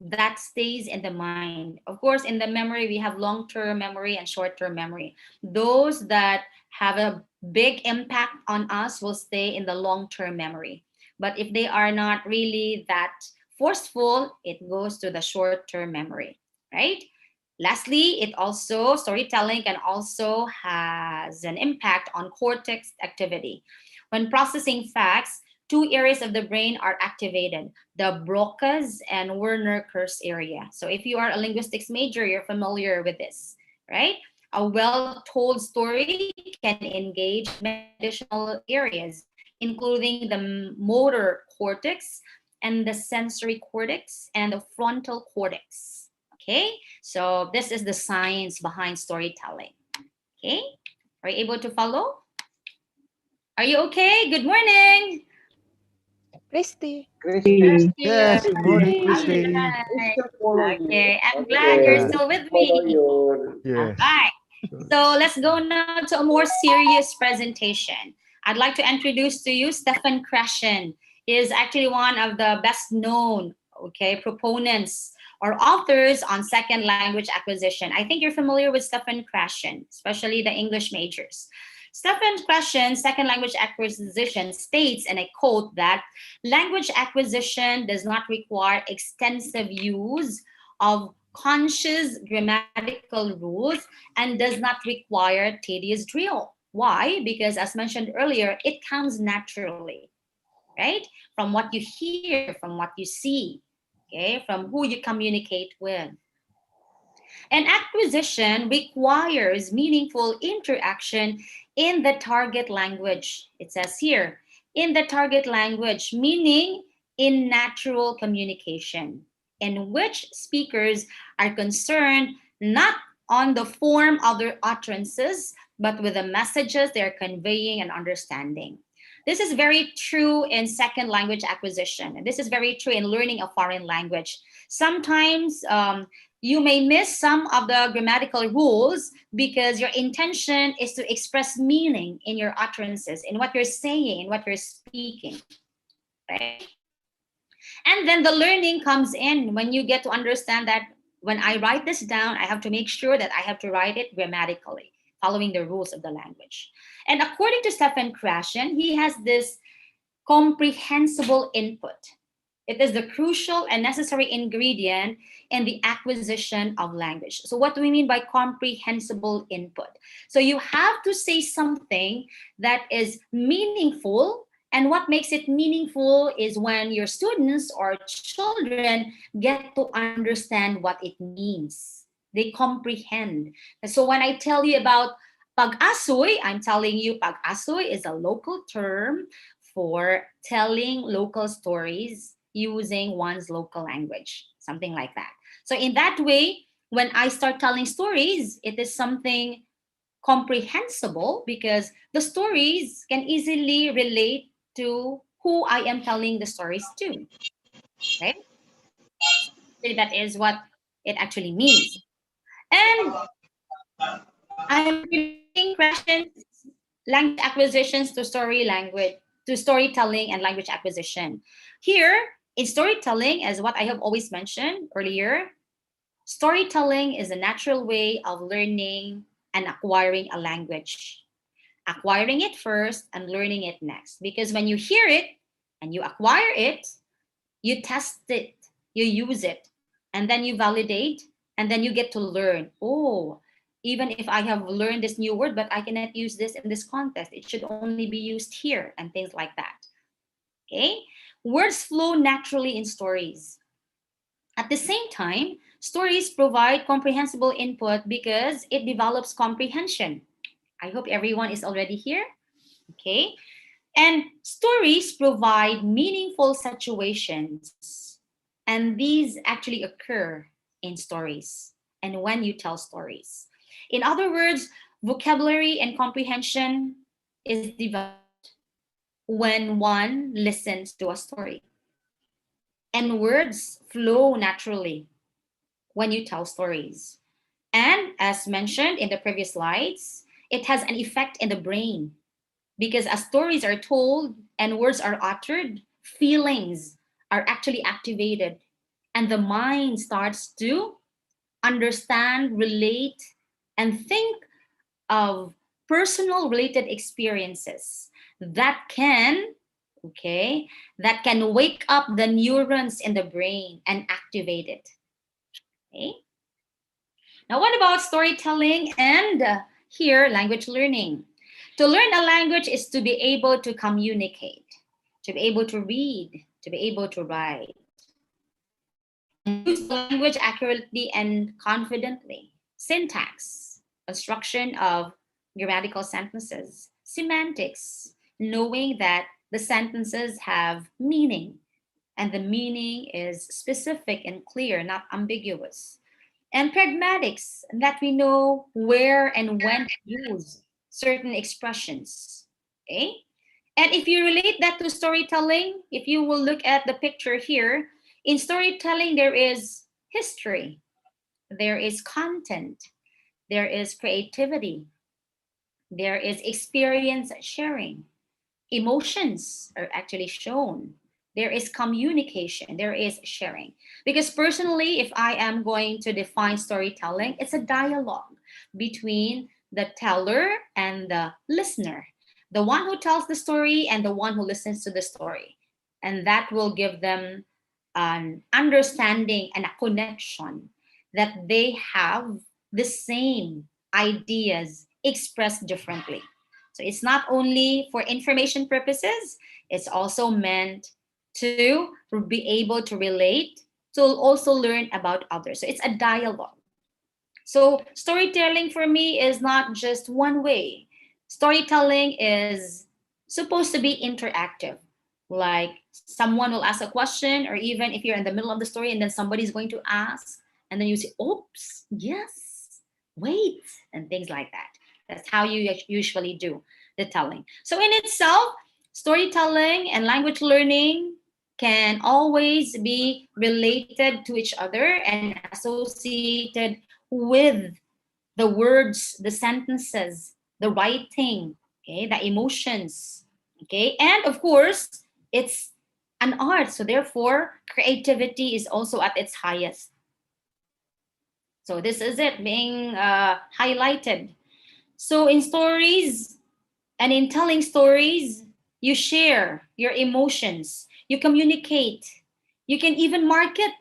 that stays in the mind. Of course, in the memory, we have long-term memory and short-term memory. Those that have a big impact on us will stay in the long-term memory. But if they are not really that forceful, it goes to the short-term memory, right? Lastly, storytelling can also has an impact on cortex activity. When processing facts, two areas of the brain are activated, the Broca's and Werner Kurz area. So if you are a linguistics major, you're familiar with this, right? A well-told story can engage many additional areas, including the motor cortex and the sensory cortex and the frontal cortex. Okay, so this is the science behind storytelling. Okay, are you able to follow? Are you okay? Good morning. Christy. Yes, good morning, Christy. Okay, I'm glad you're still with me. All Yes. right. So let's go now to a more serious presentation. I'd like to introduce to you Stefan Krashen. He is actually one of the best known, proponents or authors on second language acquisition. I think you're familiar with Stefan Krashen, especially the English majors. Stefan Krashen's second language acquisition states, and I quote, that language acquisition does not require extensive use of conscious grammatical rules and does not require tedious drill. Why? Because as mentioned earlier, it comes naturally, right? From what you hear, from what you see, okay, from who you communicate with. And acquisition requires meaningful interaction in the target language. It says here, in the target language, meaning in natural communication, in which speakers are concerned not on the form of their utterances, but with the messages they're conveying and understanding. This is very true in second language acquisition, and this is very true in learning a foreign language. Sometimes you may miss some of the grammatical rules because your intention is to express meaning in your utterances, in what you're saying, in what you're speaking, right? And then the learning comes in when you get to understand that when I write this down, I have to make sure that I have to write it grammatically, following the rules of the language. And according to Stefan Krashen, he has this comprehensible input. It is the crucial and necessary ingredient in the acquisition of language. So what do we mean by comprehensible input? So you have to say something that is meaningful, and what makes it meaningful is when your students or children get to understand what it means. They comprehend. And so when I tell you about Pag-asoy, I'm telling you Pag-asoy is a local term for telling local stories using one's local language, something like that. So in that way, when I start telling stories, it is something comprehensible because the stories can easily relate to who I am telling the stories to, right? So that is what it actually means. And I'm relating questions, language acquisitions to storytelling and language acquisition. Here, In storytelling, as what I have always mentioned earlier, storytelling is a natural way of learning and acquiring a language. Acquiring it first and learning it next. Because when you hear it and you acquire it, you test it, you use it, and then you validate, and then you get to learn. Oh, even if I have learned this new word, but I cannot use this in this context, it should only be used here, and things like that. Okay? Words flow naturally in stories. At the same time, stories provide comprehensible input because it develops comprehension. I hope everyone is already here. Okay? And stories provide meaningful situations, and these actually occur in stories and when you tell stories. In other words, vocabulary and comprehension is developed when one listens to a story. And words flow naturally when you tell stories. And as mentioned in the previous slides, it has an effect in the brain because as stories are told and words are uttered, feelings are actually activated and the mind starts to understand, relate, and think of personal related experiences that can wake up the neurons in the brain and activate it. Okay. Now, what about storytelling and here language learning? To learn a language is to be able to communicate, to be able to read, to be able to write, and use the language accurately and confidently. Syntax, construction of grammatical sentences, semantics, knowing that the sentences have meaning and the meaning is specific and clear, not ambiguous. And pragmatics, that we know where and when to use certain expressions. Okay? And if you relate that to storytelling, if you will look at the picture here, in storytelling, there is history, there is content, there is creativity, there is experience sharing, emotions are actually shown, there is communication, there is sharing. Because personally, if I am going to define storytelling, it's a dialogue between the teller and the listener, the one who tells the story and the one who listens to the story. And that will give them an understanding and a connection that they have the same ideas expressed differently. So it's not only for information purposes, it's also meant to be able to relate, to also learn about others. So it's a dialogue. So storytelling for me is not just one way. Storytelling is supposed to be interactive. Like someone will ask a question, or even if you're in the middle of the story and then somebody's going to ask, and then you say, oops, yes, wait, and things like that. That's how you usually do the telling. So in itself, storytelling and language learning can always be related to each other and associated with the words, the sentences, the writing, okay, the emotions, okay, and of course, it's an art. So therefore, creativity is also at its highest. So this is it being highlighted. So in stories and in telling stories, you share your emotions, you communicate, you can even market.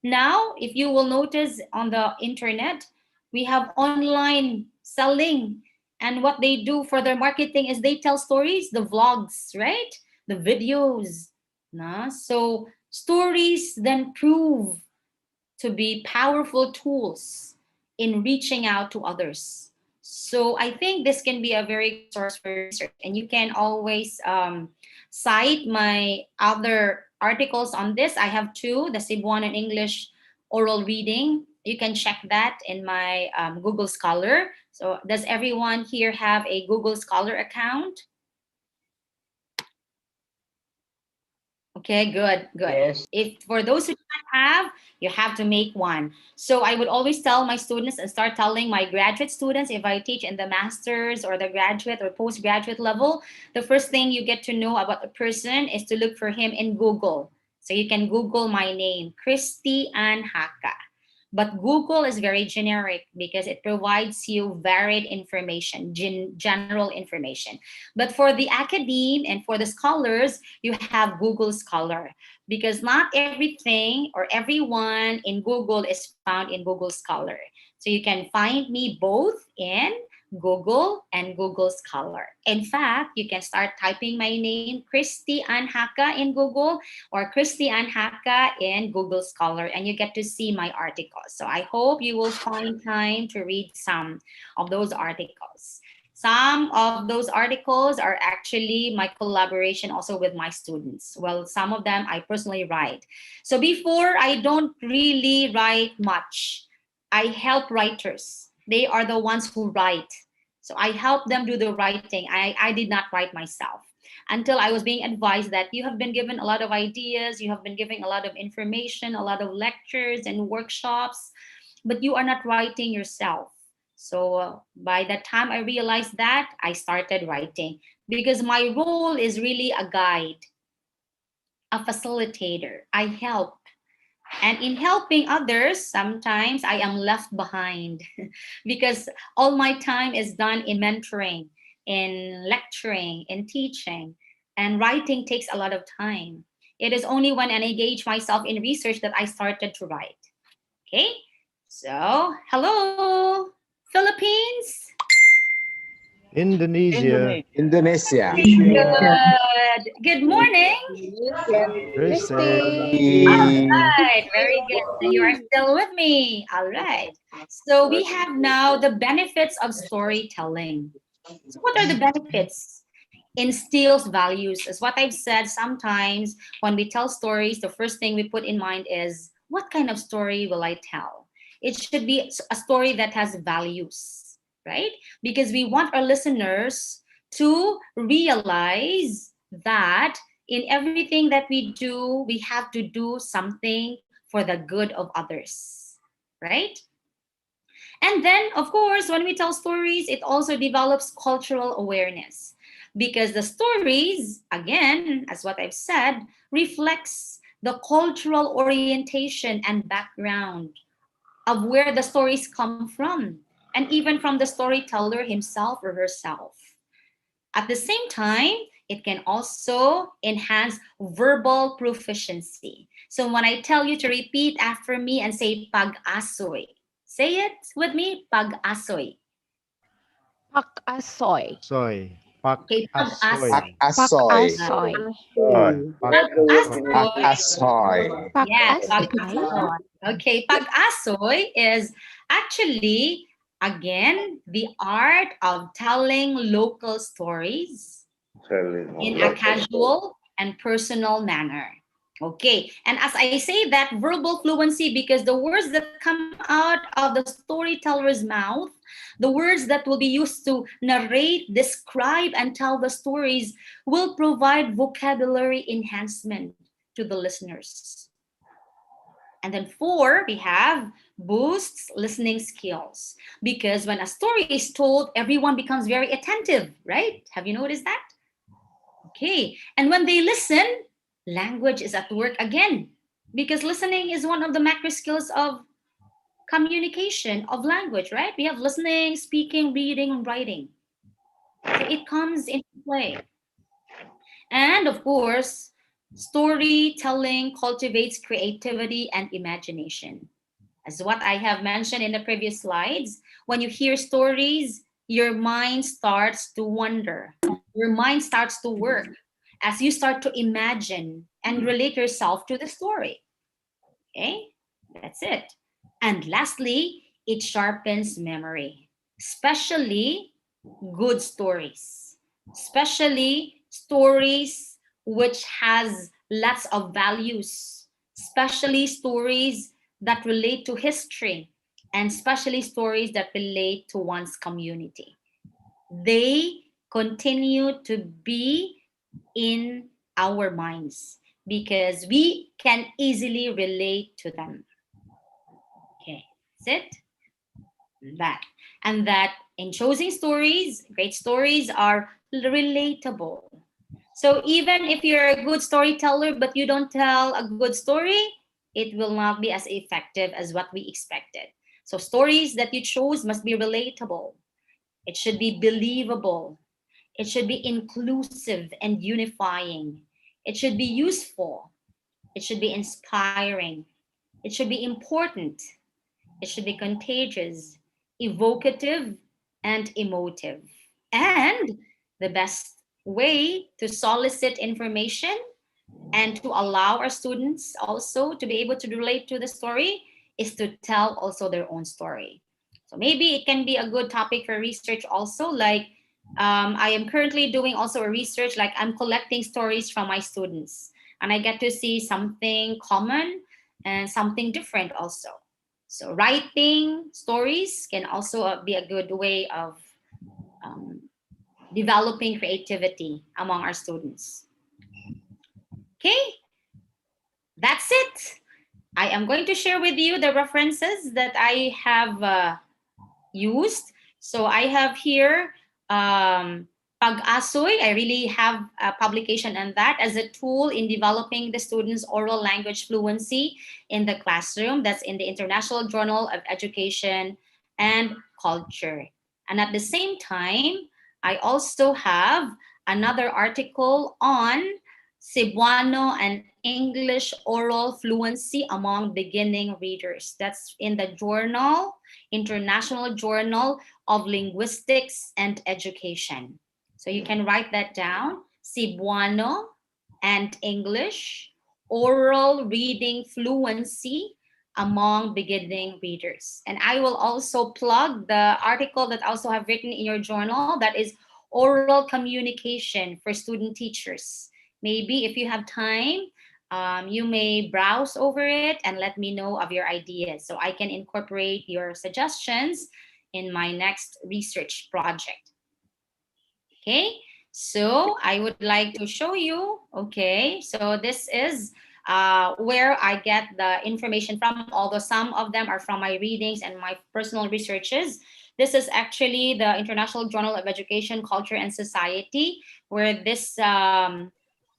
Now, if you will notice on the internet, we have online selling. And what they do for their marketing is they tell stories, the vlogs, right? The videos. So stories then prove to be powerful tools in reaching out to others. So I think this can be a very good source for research, and you can always cite my other articles on this. I have two, the Cebuano English oral reading. You can check that in my Google Scholar. So does everyone here have a Google Scholar account? Okay, good. Yes. If for those who don't have, you have to make one. So I would always tell my students and start telling my graduate students, if I teach in the master's or the graduate or postgraduate level, the first thing you get to know about a person is to look for him in Google. So you can Google my name, Christy Ann Haka. But Google is very generic because it provides you varied information, general information. But for the academe and for the scholars, you have Google Scholar, because not everything or everyone in Google is found in Google Scholar. So you can find me both in Google and Google Scholar. In fact, you can start typing my name, Christy Ann Haka, in Google, or Christy Ann Haka in Google Scholar, and you get to see my articles. So I hope you will find time to read some of those articles. Some of those articles are actually my collaboration also with my students. Well, some of them I personally write. So before, I don't really write much. I help writers. They are the ones who write. So I help them do the writing. I did not write myself until I was being advised that you have been given a lot of ideas, you have been giving a lot of information, a lot of lectures and workshops, but you are not writing yourself. So by the time I realized that, I started writing, because my role is really a guide, a facilitator. I help. And in helping others, sometimes I am left behind because all my time is done in mentoring, in lecturing, in teaching, and writing takes a lot of time. It is only when I engage myself in research that I started to write. Okay, so hello, Philippines. Indonesia. Indonesia. Good morning. All Christy. right, very good. So you are still with me. All right. So we have now the benefits of storytelling. So what are the benefits? Instills values. As what I've said, sometimes when we tell stories, the first thing we put in mind is, what kind of story will I tell? It should be a story that has values, right? Because we want our listeners to realize that in everything that we do, we have to do something for the good of others, right? And then, of course, when we tell stories, it also develops cultural awareness, because the stories, again, as what I've said, reflects the cultural orientation and background of where the stories come from, and even from the storyteller himself or herself. At the same time, it can also enhance verbal proficiency. So when I tell you to repeat after me and say Pag-asoy, say it with me, Pag-asoy. Pag-asoy. Soy. Okay, Pag-asoy. Pag-asoy. Pag-asoy. Pag-asoy. Pag-asoy. Pag-asoy. Pag-asoy. Yes, Pag-asoy. Pag-asoy. Okay, Pag-asoy is actually, again, the art of telling local stories in a casual and personal manner. Okay, and as I say that, verbal fluency, because the words that come out of the storyteller's mouth, the words that will be used to narrate, describe, and tell the stories will provide vocabulary enhancement to the listeners. And then 4, we have boosts listening skills. Because when a story is told, everyone becomes very attentive, right? Have you noticed that? Okay, and when they listen, language is at work again, because listening is one of the macro skills of communication, of language, right? We have listening, speaking, reading, and writing. So it comes into play. And of course, storytelling cultivates creativity and imagination. As what I have mentioned in the previous slides, when you hear stories, your mind starts to wonder. Your mind starts to work as you start to imagine and relate yourself to the story. Okay, that's it. And lastly, it sharpens memory, especially good stories, especially stories which has lots of values, especially stories that relate to history, and especially stories that relate to one's community. They continue to be in our minds because we can easily relate to them. Okay, that's it. That. And that in choosing stories, great stories are relatable. So even if you're a good storyteller, but you don't tell a good story, it will not be as effective as what we expected. So stories that you chose must be relatable. It should be believable. It should be inclusive and unifying. It should be useful. It should be inspiring. It should be important. It should be contagious, evocative, and emotive. And the best way to solicit information and to allow our students also to be able to relate to the story is to tell also their own story. So maybe it can be a good topic for research also. Like I am currently doing also a research, like I'm collecting stories from my students and I get to see something common and something different also. So writing stories can also be a good way of um, developing creativity among our students. Okay, that's it. I am going to share with you the references that I have used. So I have here Pag-asoy. I really have a publication on that as a tool in developing the students' oral language fluency in the classroom. That's in the International Journal of Education and Culture. And at the same time, I also have another article on Cebuano and English oral fluency among beginning readers. That's in the journal, International Journal of Linguistics and Education. So you can write that down, Cebuano and English oral reading fluency among beginning readers. And I will also plug the article that I also have written in your journal, that is oral communication for student teachers. Maybe if you have time, you may browse over it and let me know of your ideas so I can incorporate your suggestions in my next research project. Okay, so I would like to show you. Okay, so this is where I get the information from, although some of them are from my readings and my personal researches. This is actually the International Journal of Education, Culture, and Society, where this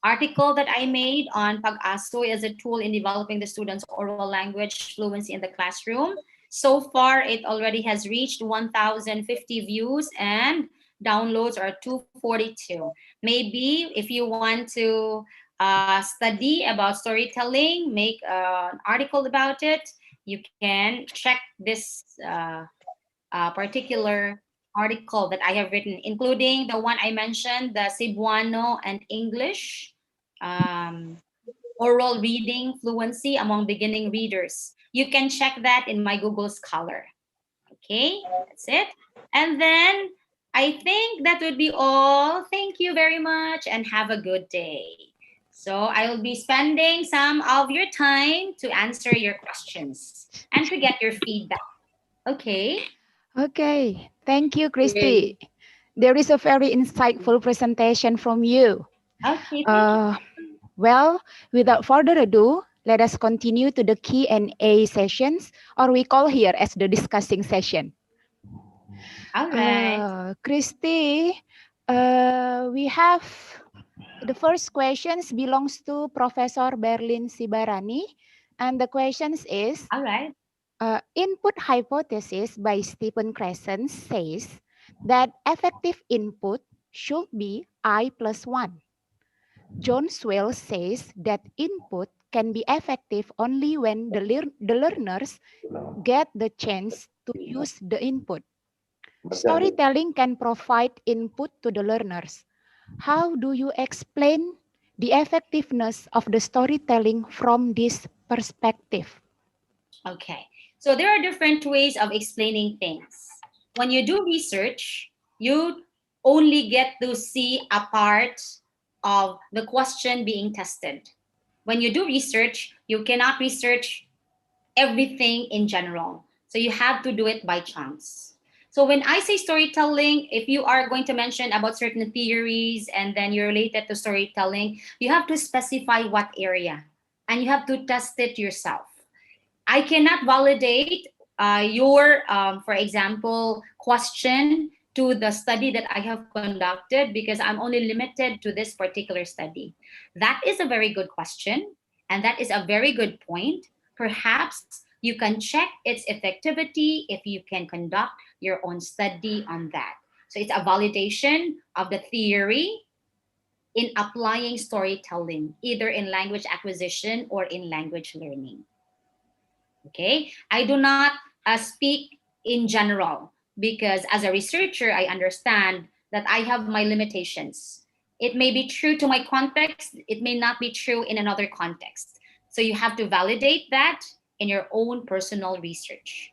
article that I made on Pag-asoy as a tool in developing the students' oral language fluency in the classroom. So far, it already has reached 1,050 views and downloads are 242. Maybe if you want to study about storytelling, make an article about it, you can check this particular article that I have written, including the one I mentioned, the Cebuano and English oral reading fluency among beginning readers. You can check that in my Google Scholar. Okay, that's it. And then I think that would be all. Thank you very much and have a good day. So I will be spending some of your time to answer your questions and to get your feedback. Okay. Okay, thank you, Christy. There is a very insightful presentation from you. Okay, thank you. Well, without further ado, let us continue to the Q&A sessions, or we call here as the discussing session. All right. Christy, we have the first questions belongs to Professor Berlin Sibarani, and the questions is, all right. Input hypothesis by Stephen Crescent says that effective input should be I+1. John Swale says that input can be effective only when the learners get the chance to use the input. Storytelling can provide input to the learners. How do you explain the effectiveness of the storytelling from this perspective? Okay, so there are different ways of explaining things. When you do research, you only get to see a part of the question being tested. When you do research, you cannot research everything in general. So you have to do it by chunks. So when I say storytelling, if you are going to mention about certain theories and then you relate it to storytelling, you have to specify what area and you have to test it yourself. I cannot validate your, for example, question to the study that I have conducted because I'm only limited to this particular study? That is a very good question. And that is a very good point. Perhaps you can check its effectivity if you can conduct your own study on that. So it's a validation of the theory in applying storytelling, either in language acquisition or in language learning. Okay, I do not speak in general because as a researcher, I understand that I have my limitations. It may be true to my context, it may not be true in another context. So you have to validate that in your own personal research.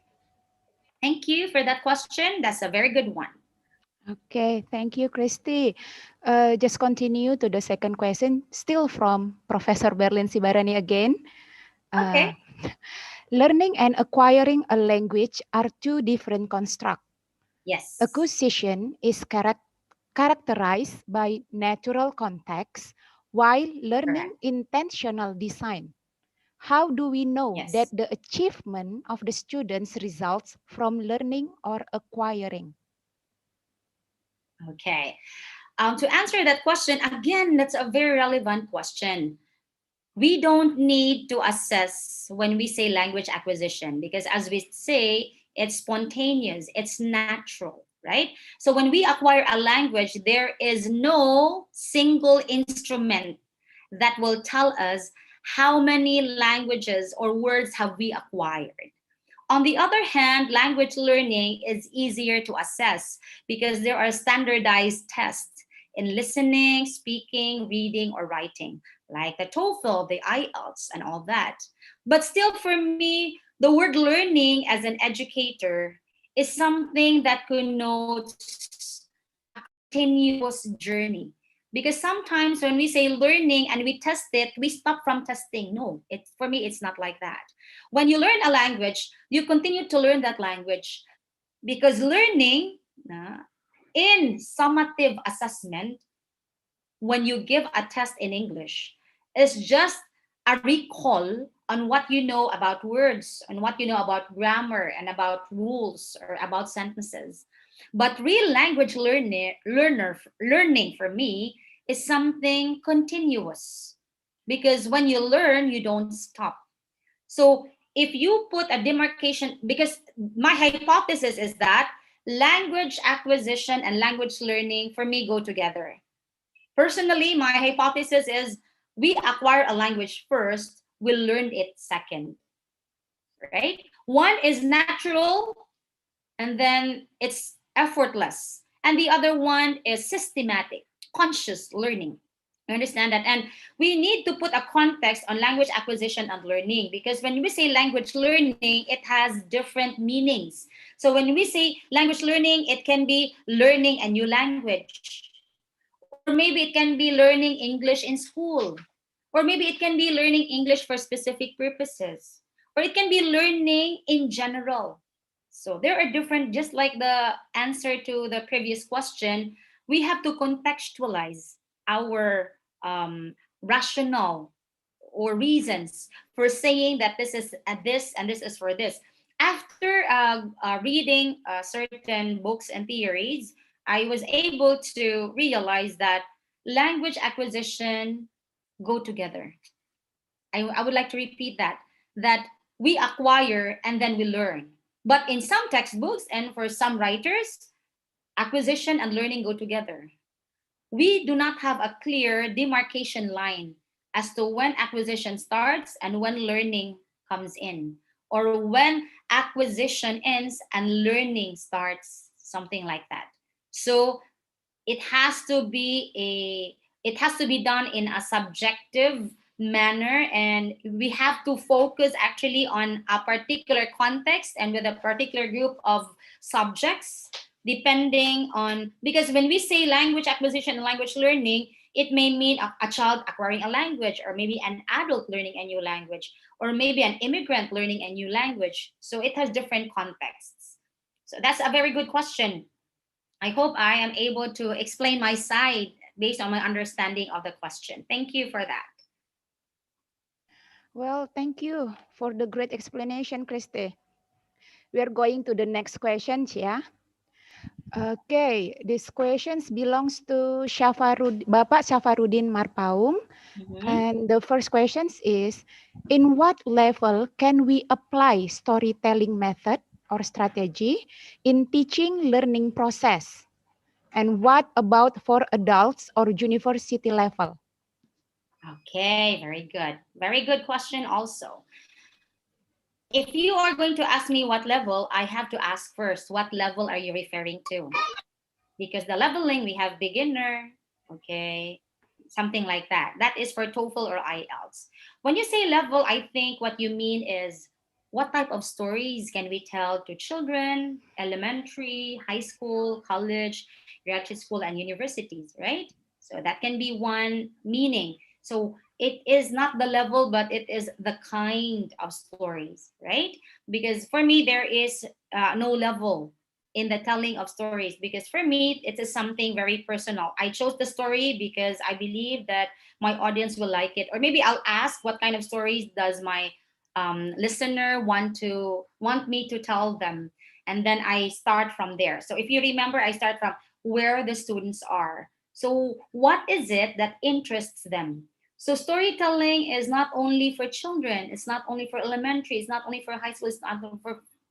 Thank you for that question. That's a very good one. Okay, thank you, Christy. Just continue to the second question, still from Professor Berlin Sibarani again. Okay. Learning and acquiring a language are two different constructs. Yes. Acquisition is characterized by natural context, while learning Correct. intentional design. How do we know Yes. that the achievement of the students results from learning or acquiring? Okay. To answer that question, again, that's a very relevant question. We don't need to assess when we say language acquisition because, as we say, it's spontaneous, it's natural, right? So when we acquire a language, there is no single instrument that will tell us how many languages or words have we acquired. On the other hand, language learning is easier to assess because there are standardized tests in listening, speaking, reading, or writing, like the TOEFL, the IELTS, and all that. But still, for me, the word learning as an educator is something that connotes a continuous journey. Because sometimes when we say learning and we test it, we stop from testing. No, for me, it's not like that. When you learn a language, you continue to learn that language because learning in summative assessment, when you give a test in English, is just a recall on what you know about words and what you know about grammar and about rules or about sentences. But real language learning for me is something continuous because when you learn, you don't stop. So if you put a demarcation, because my hypothesis is that language acquisition and language learning for me go together. Personally, my hypothesis is we acquire a language first, we learn it second, right? One is natural and then it's effortless, and the other one is systematic, conscious learning. You understand that? And we need to put a context on language acquisition and learning because when we say language learning, it has different meanings. So when we say language learning, it can be learning a new language, or maybe it can be learning English in school, or maybe it can be learning English for specific purposes, or it can be learning in general. So there are different, just like the answer to the previous question, we have to contextualize our rationale or reasons for saying that this is this and this is for this. After reading certain books and theories, I was able to realize that language acquisition go together. I would like to repeat that we acquire and then we learn. But in some textbooks and for some writers, acquisition and learning go together. We do not have a clear demarcation line as to when acquisition starts and when learning comes in, or when acquisition ends and learning starts, something like that. So it has to be done in a subjective manner, and we have to focus actually on a particular context and with a particular group of subjects, depending on, because when we say language acquisition and language learning, it may mean a child acquiring a language, or maybe an adult learning a new language, or maybe an immigrant learning a new language. So it has different contexts. So that's a very good question. I hope I am able to explain my side based on my understanding of the question. Thank you for that. Well, thank you for the great explanation, Christy. We are going to the next question, Chia. Okay, this questions belongs to Bapak Syafarudin Marpaung. And the first question is, in what level can we apply storytelling method or strategy in teaching learning process? And what about for adults or university level? Okay, very good. Very good question also. If you are going to ask me what level, I have to ask first, what level are you referring to? Because the leveling, we have beginner, okay, something like that. That is for TOEFL or IELTS. When you say level, I think what you mean is what type of stories can we tell to children, elementary, high school, college, graduate school, and universities, right? So that can be one meaning. So it is not the level, but it is the kind of stories, right? Because for me, there is no level in the telling of stories, because for me it is something very personal. I chose the story because I believe that my audience will like it, or maybe I'll ask what kind of stories does my listener want me to tell them, and then I start from there. So if you remember, I start from where the students are, so what is it that interests them. So storytelling is not only for children, it's not only for elementary, it's not only for high school, it's not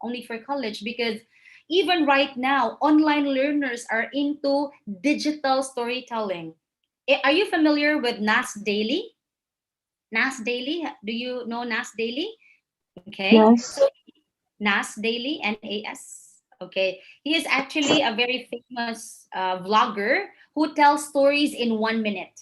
only for college, because even right now, online learners are into digital storytelling. Are you familiar with Nas Daily? Nas Daily, do you know Nas Daily? Okay, Yes. so Nas Daily, NAS. Okay, he is actually a very famous vlogger who tells stories in 1 minute.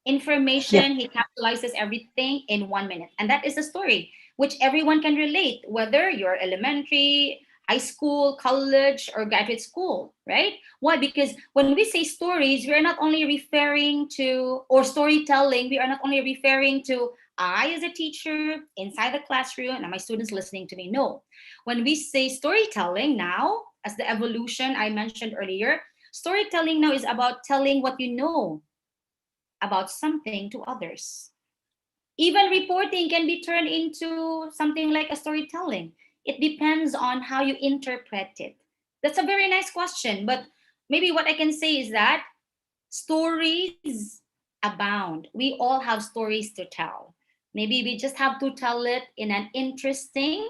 Yeah. Information, he capitalizes everything in 1 minute, and that is a story which everyone can relate, whether you're elementary, high school, college, or graduate school, right? Why? Because when we say stories, we are not only referring to, or storytelling, we are not only referring to I as a teacher inside the classroom and my students listening to me. No, when we say storytelling now, as the evolution I mentioned earlier, storytelling now is about telling what you know about something to others. Even reporting can be turned into something like a storytelling. It depends on how you interpret it. That's a very nice question, but maybe what I can say is that stories abound. We all have stories to tell. Maybe we just have to tell it in an interesting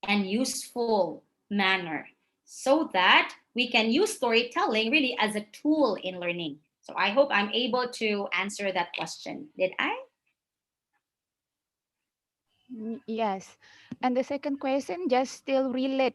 and useful manner, so that we can use storytelling really as a tool in learning. So I hope I'm able to answer that question. Did I? Yes. And the second question just still relate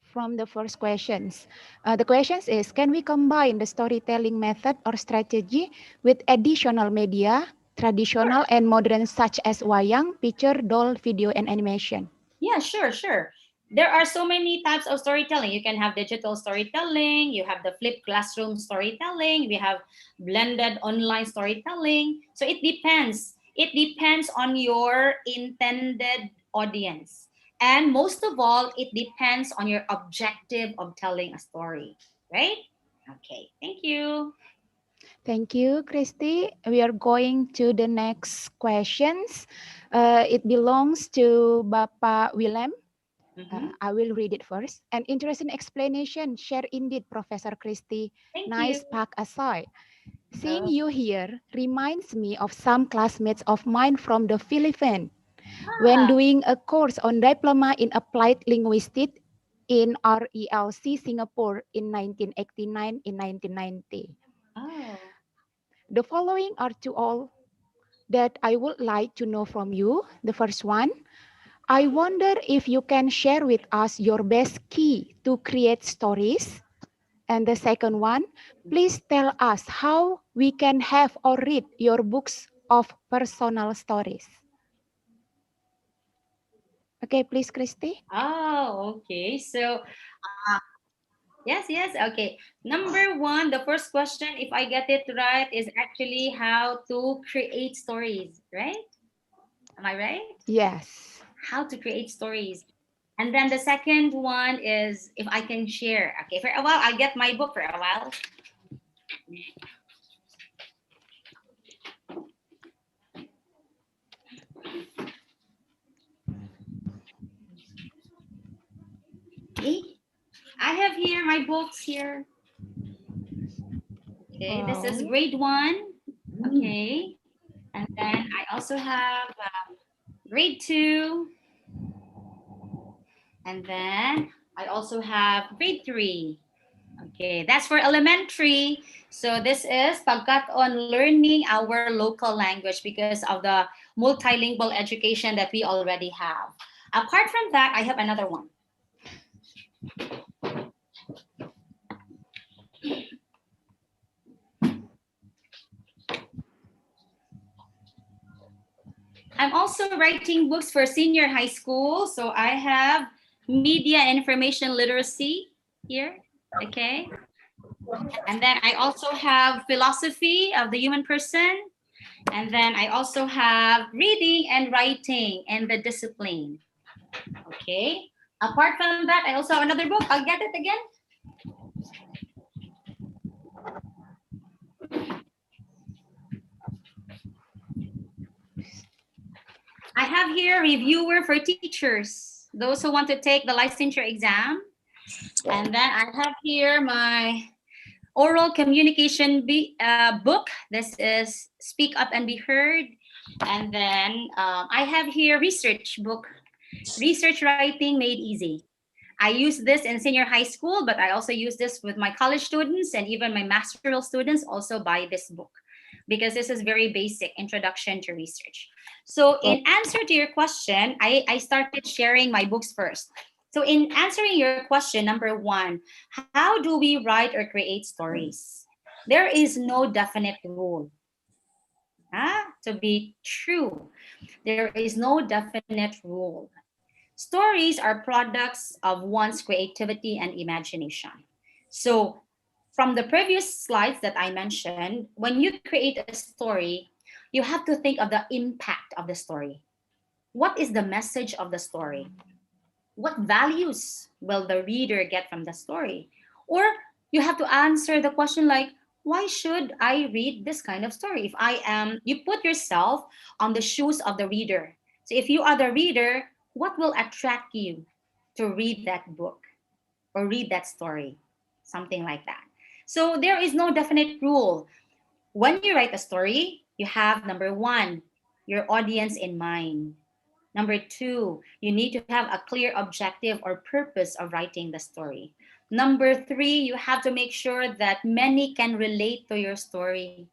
from the first questions. The questions is, can we combine the storytelling method or strategy with additional media, traditional and modern, such as wayang, picture, doll, video, and animation? Yeah, sure, sure. There are so many types of storytelling. You can have digital storytelling, you have the flipped classroom storytelling, we have blended online storytelling. So it depends. It depends on your intended audience. And most of all, it depends on your objective of telling a story, right? Okay, thank you. Thank you, Christy. We are going to the next questions. It belongs to Bapak Willem. I will read it first. An interesting explanation. Share indeed, Professor Christy. Thank you. Nice Pag-asoy. Seeing Oh. you here reminds me of some classmates of mine from the Philippines. When doing a course on diploma in applied linguistics in RELC Singapore in 1989 in 1990. Oh. The following are two all that I would like to know from you. The first one, I wonder if you can share with us your best key to create stories. And the second one, please tell us how we can have or read your books of personal stories. Okay, please, Christy. Oh, okay. So yes, yes. Okay. Number one, the first question, if I get it right, is actually how to create stories, right? Am I right? Yes. How to create stories. And then the second one is if I can share. Okay, for a while, I'll get my book for a while. Okay. I have here my books here. Okay, this is Wow. grade 1. Okay, and then I also have grade 2, and then I also have grade 3. Okay, that's for elementary. So this is Pag-asoy learning our local language because of the multilingual education that we already have. Apart from that, I have another one. I'm also writing books for senior high school. So I have media and information literacy here. Okay. And then I also have philosophy of the human person. And then I also have reading and writing and the discipline. Okay. Apart from that, I also have another book. I'll get it again. I have here reviewer for teachers, those who want to take the licensure exam. And then I have here my oral communication book. This is Speak Up and Be Heard. And then I have here research book, Research Writing Made Easy. I use this in senior high school, but I also use this with my college students, and even my master's students also buy this book because this is very basic introduction to research. So in answer to your question, I started sharing my books first. So in answering your question, number 1, how do we write or create stories? There is no definite rule. To be true, there is no definite rule. Stories are products of one's creativity and imagination. So from the previous slides that I mentioned, when you create a story, you have to think of the impact of the story. What is the message of the story? What values will the reader get from the story? Or you have to answer the question like, why should I read this kind of story? If I am, you put yourself on the shoes of the reader. So if you are the reader, what will attract you to read that book or read that story? Something like that. So there is no definite rule. When you write a story, you have number 1, your audience in mind. Number 2, you need to have a clear objective or purpose of writing the story. Number 3, you have to make sure that many can relate to your story.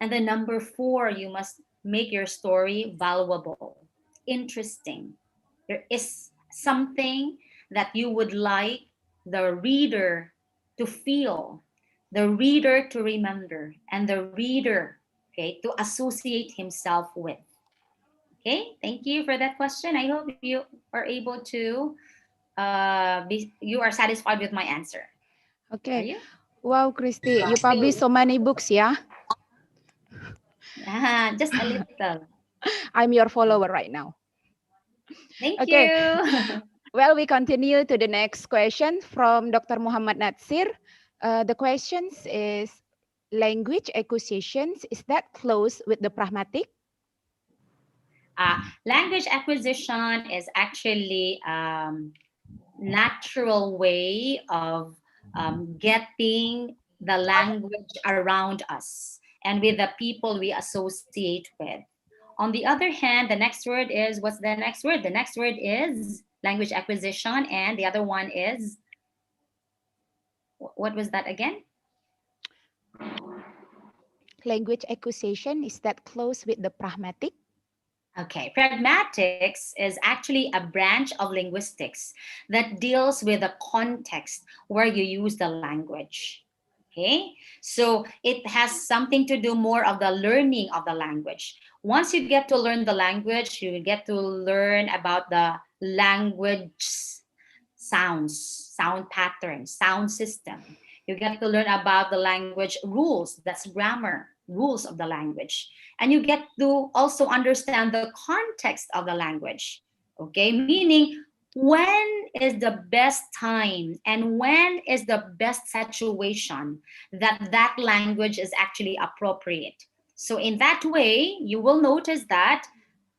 And then number 4, you must make your story valuable, interesting. There is something that you would like the reader to feel, the reader to remember, and the reader, okay, to associate himself with. Okay, thank you for that question. I hope you are able to you are satisfied with my answer. Are Okay. you? Wow, Christy, you publish so many books, yeah? Just a little. I'm your follower right now. Thank Okay. you. Well, we continue to the next question from Dr. Muhammad Natsir. The question is, language acquisitions, is that close with the pragmatic? Language acquisition is actually natural way of getting the language around us and with the people we associate with. On the other hand, the next word is, what's the next word? The next word is language acquisition, and the other one is, what was that again? Language acquisition, is that close with the pragmatic? Okay, pragmatics is actually a branch of linguistics that deals with the context where you use the language. Okay, so it has something to do more of the learning of the language. Once you get to learn the language, you get to learn about the language sounds, sound patterns, sound system. You get to learn about the language rules, that's grammar, rules of the language. And you get to also understand the context of the language. Okay, meaning when is the best time and when is the best situation that that language is actually appropriate. So in that way, you will notice that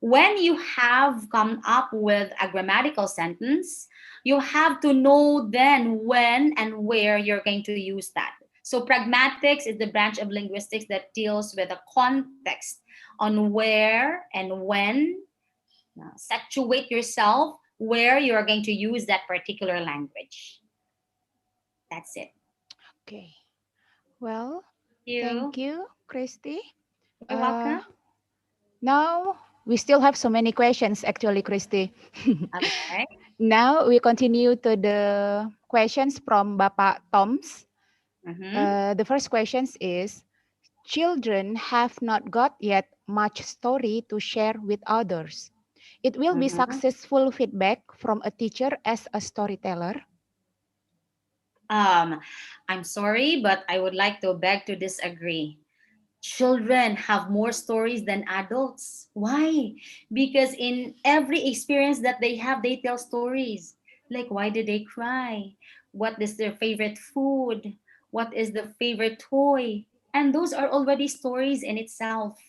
when you have come up with a grammatical sentence, you have to know then when and where you're going to use that. So pragmatics is the branch of linguistics that deals with the context on where and when. Situate yourself where you are going to use that particular language. That's it. Okay. Well, You. thank you, Christy. You're welcome. Now, we still have so many questions, actually, Christy. Okay. Now, we continue to the questions from Bapak Toms. The first question is, children have not got yet much story to share with others. It will be successful feedback from a teacher as a storyteller. I'm sorry, but I would like to beg to disagree. Children have more stories than adults. Why? Because in every experience that they have, they tell stories. Like, why did they cry? What is their favorite food? What is the favorite toy? And those are already stories in itself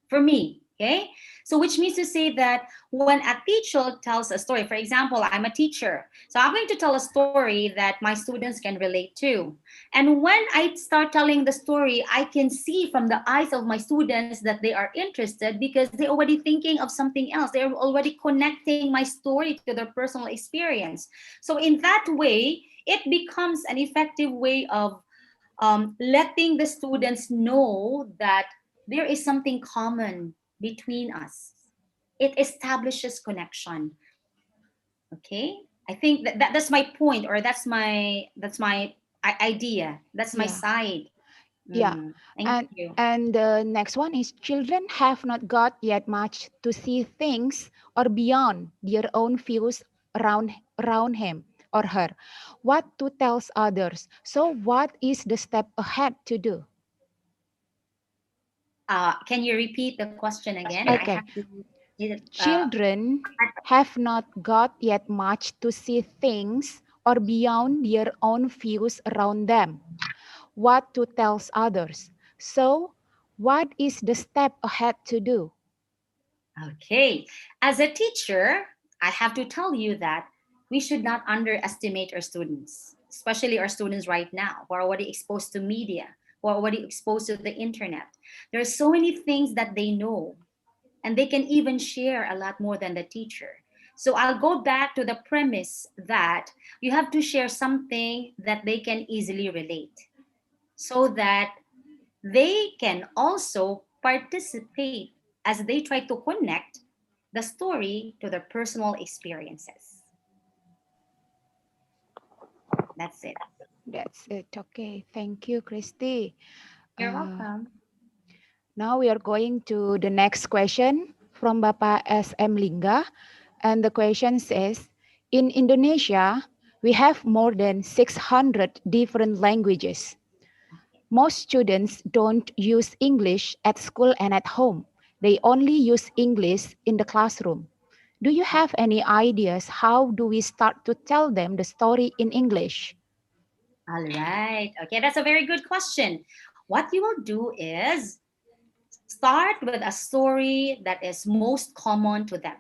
for me. Okay. So, which means to say that when a teacher tells a story, for example, I'm a teacher. So, I'm going to tell a story that my students can relate to. And when I start telling the story, I can see from the eyes of my students that they are interested because they're already thinking of something else. They're already connecting my story to their personal experience. So, in that way, it becomes an effective way of letting the students know that there is something common between us. It establishes connection. Okay, I think that's my point, or that's my idea. That's my side. Yeah. Thank you. And the next one is, children have not got yet much to see things or beyond their own views around him or her. What to tell others? So what is the step ahead to do? Can you repeat the question again? Okay. I have to, children have not got yet much to see things or beyond their own views around them. What to tell others? So, what is the step ahead to do? Okay, as a teacher, I have to tell you that we should not underestimate our students, especially our students right now who are already exposed to media, who are already exposed to the internet. There are so many things that they know, and they can even share a lot more than the teacher. So I'll go back to the premise that you have to share something that they can easily relate so that they can also participate as they try to connect the story to their personal experiences. That's it. That's it. Okay. Thank you, Christy. You're welcome. Now we are going to the next question from Bapak S.M. Lingga. And the question says, in Indonesia, we have more than 600 different languages. Most students don't use English at school and at home. They only use English in the classroom. Do you have any ideas how do we start to tell them the story in English? All right. Okay, that's a very good question. What you will do is start with a story that is most common to them.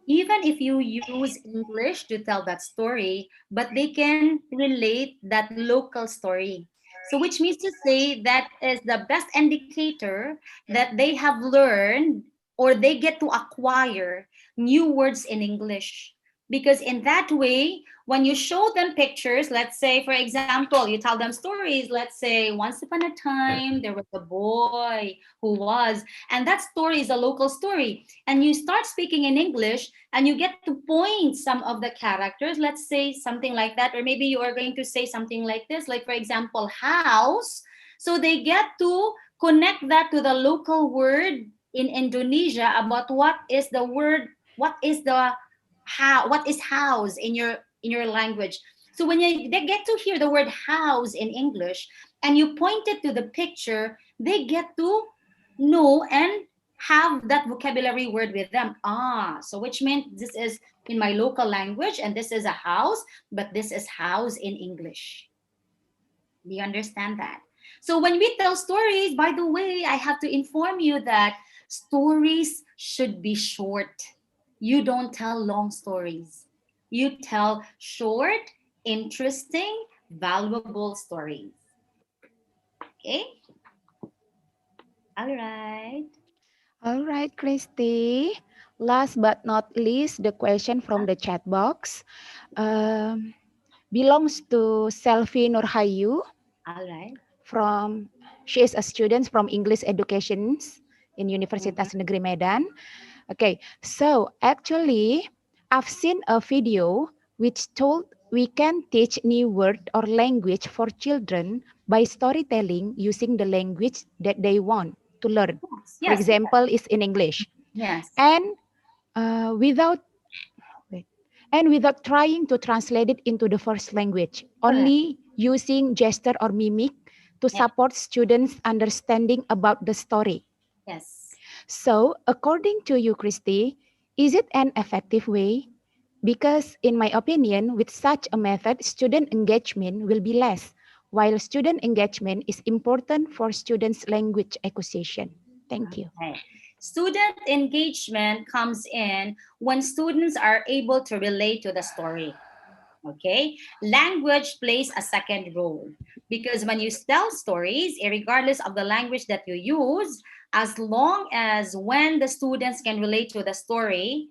Even if you use English to tell that story, but they can relate that local story. So which means to say that is the best indicator that they have learned or they get to acquire new words in English. Because in that way, when you show them pictures, let's say, for example, you tell them stories, let's say, once upon a time, there was a boy who was, and that story is a local story. And you start speaking in English and you get to point some of the characters, let's say something like that, or maybe you are going to say something like this, like, for example, house. So they get to connect that to the local word in Indonesia about what is the word, what is the how, what is house in your language. So when they get to hear the word house in English and you point it to the picture, they get to know and have that vocabulary word with them. So which means this is in my local language and this is a house, but this is house in English. Do you understand that? So when we tell stories, by the way, I have to inform you that stories should be short. You don't tell long stories. You tell short, interesting, valuable stories. Okay? All right. All right, Christy. Last but not least, the question from the chat box belongs to Selvi Nurhayu. All right. She is a student from English Education in Universitas Negeri Medan. Okay, so actually, I've seen a video which told we can teach new word or language for children by storytelling using the language that they want to learn. For Yes. example, is in English. Yes. And without trying to translate it into the first language, only using gesture or mimic to support students' understanding about the story. Yes. So, according to you, Christy, is it an effective way? Because in my opinion, with such a method, student engagement will be less, while student engagement is important for students' language acquisition. Thank you. Okay. Student engagement comes in when students are able to relate to the story. Okay, language plays a second role because when you tell stories, regardless of the language that you use, as long as when the students can relate to the story,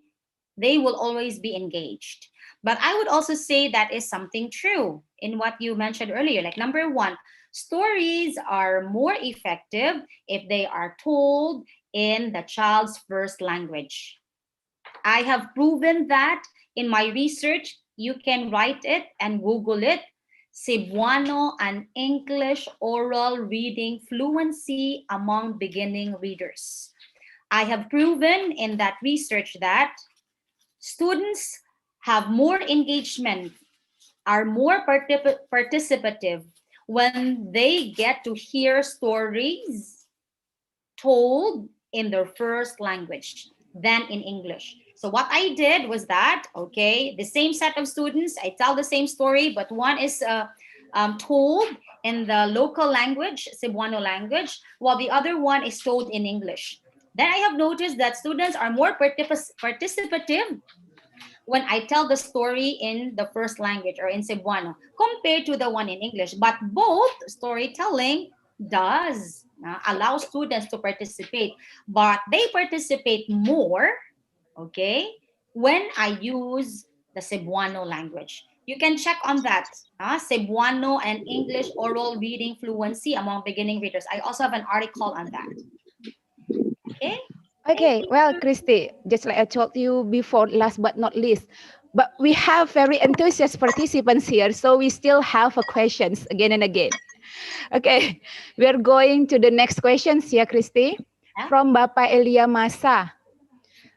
they will always be engaged. But I would also say that is something true in what you mentioned earlier. Like number one, stories are more effective if they are told in the child's first language. I have proven that in my research. You can write it and Google it. Cebuano and English oral reading fluency among beginning readers. I have proven in that research that students have more engagement, are more participative when they get to hear stories told in their first language than in English. So what I did was that, okay, the same set of students, I tell the same story, but one is told in the local language, Cebuano language, while the other one is told in English. Then I have noticed that students are more participative when I tell the story in the first language or in Cebuano compared to the one in English. But both storytelling does allow students to participate, but they participate more, okay, when I use the Cebuano language. You can check on that. Cebuano and English oral reading fluency among beginning readers. I also have an article on that. Okay. Okay, well, Christy, just like I told you before, last but not least, but we have very enthusiastic participants here, so we still have questions again and again. Okay, we are going to the next questions here, Christy, from Bapak Elia Masa.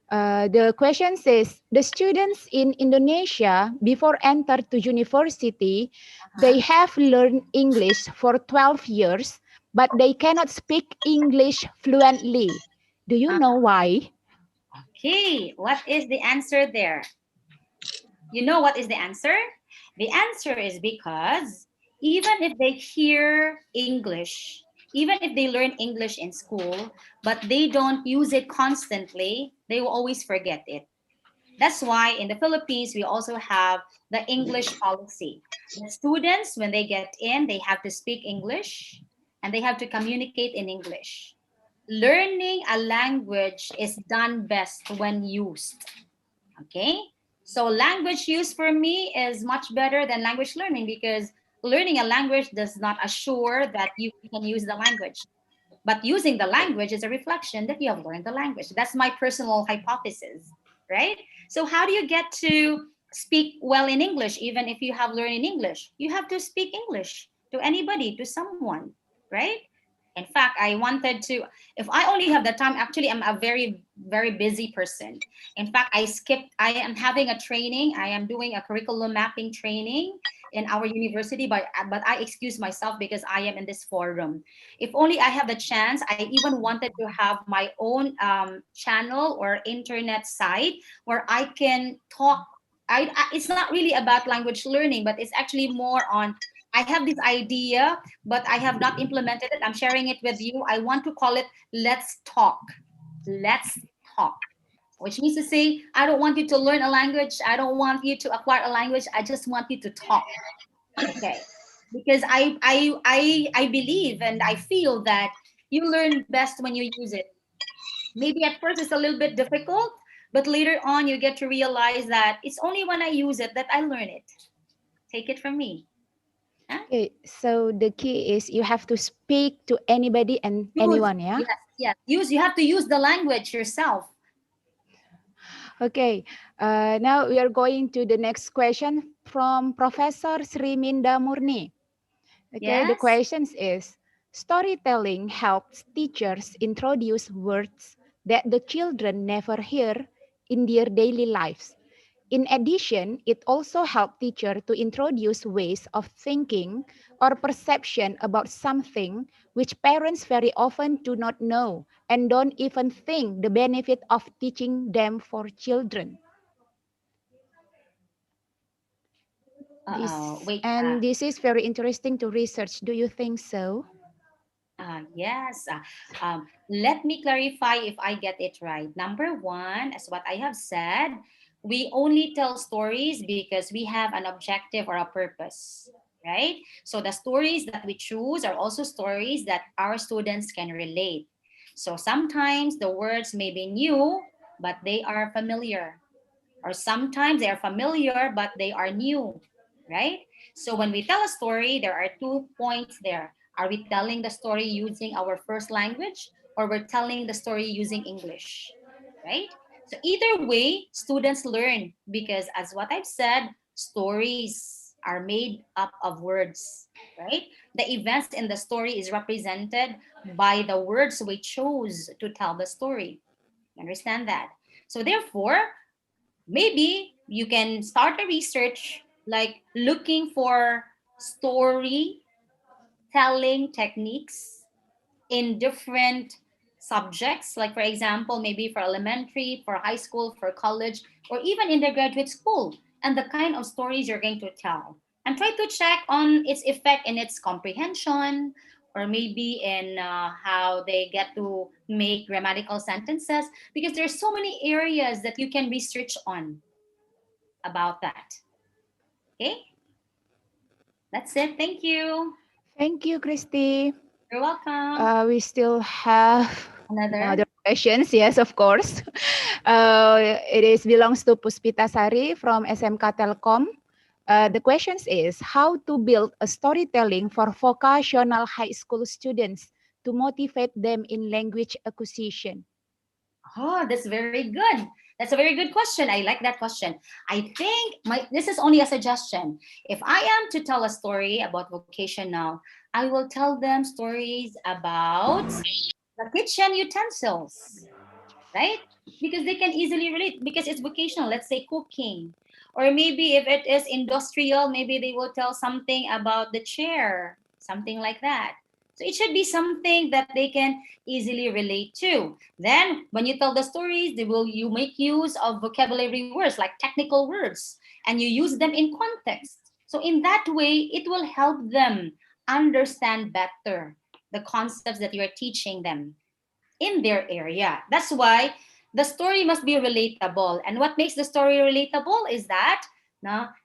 The question says, the students in Indonesia, before enter to university, they have learned English for 12 years, but they cannot speak English fluently. Do you know why? Okay, what is the answer there? You know what is the answer? The answer is because even if they hear English, even if they learn English in school, but they don't use it constantly, they will always forget it. That's why in the Philippines, we also have the English policy. The students, when they get in, they have to speak English and they have to communicate in English. Learning a language is done best when used. Okay? So language use for me is much better than language learning because learning a language does not assure that you can use the language. But using the language is a reflection that you have learned the language. That's my personal hypothesis, right? So how do you get to speak well in English even if you have learned in English? You have to speak English to anybody, to someone, right? In fact, I wanted to, if I only have the time, actually, I'm a very, very busy person. In fact, I am having a training. I am doing a curriculum mapping training in our university, but I excuse myself because I am in this forum. If only I have the chance, I even wanted to have my own channel or internet site where I can talk. It's not really about language learning, but it's actually more on, I have this idea, but I have not implemented it. I'm sharing it with you. I want to call it Let's Talk. Let's Talk. which means to say, I don't want you to learn a language. I don't want you to acquire a language. I just want you to talk. Okay. Because I believe and I feel that you learn best when you use it. Maybe at first it's a little bit difficult, but later on you get to realize that it's only when I use it that I learn it. Take it from me. Huh? Okay, so the key is you have to speak to anybody and anyone, yeah? Yes. You have to use the language yourself. Okay, now we are going to the next question from Professor Sri Minda Murni. Okay, the Yes. questions is, storytelling helps teachers introduce words that the children never hear in their daily lives. In addition, it also helps teachers to introduce ways of thinking or perception about something which parents very often do not know and don't even think the benefit of teaching them for children. This is very interesting to research. Do you think so? Yes. Let me clarify if I get it right. Number one, as what I have said, we only tell stories because we have an objective or a purpose, right? So the stories that we choose are also stories that our students can relate. So sometimes the words may be new, but they are familiar. Or sometimes they are familiar, but they are new, right? So when we tell a story, there are 2 points there. Are we telling the story using our first language, or we're telling the story using English, right? So either way, students learn because, as what I've said, stories are made up of words, right? The events in the story is represented by the words we chose to tell the story. You understand that? So therefore, maybe you can start a research like looking for story telling techniques in different subjects, like for example, maybe for elementary, for high school, for college, or even in the graduate school, and the kind of stories you're going to tell, and try to check on its effect in its comprehension, or maybe in how they get to make grammatical sentences, because there's so many areas that you can research on about that. Okay, that's it. Thank you. Thank you, Christy. You're welcome. We still have Another questions. Yes, of course. It belongs to Puspita Sari from SMK Telkom. The question is how to build a storytelling for vocational high school students to motivate them in language acquisition. Oh, that's very good. That's a very good question. I like that question. I think this is only a suggestion. If I am to tell a story about vocation now, I will tell them stories about the kitchen utensils, right? Because they can easily relate because it's vocational. Let's say cooking. Or maybe if it is industrial, maybe they will tell something about the chair, something like that. So it should be something that they can easily relate to. Then when you tell the stories, you make use of vocabulary words like technical words, and you use them in context. So in that way, it will help them understand better the concepts that you're teaching them in their area. That's why the story must be relatable. And what makes the story relatable is that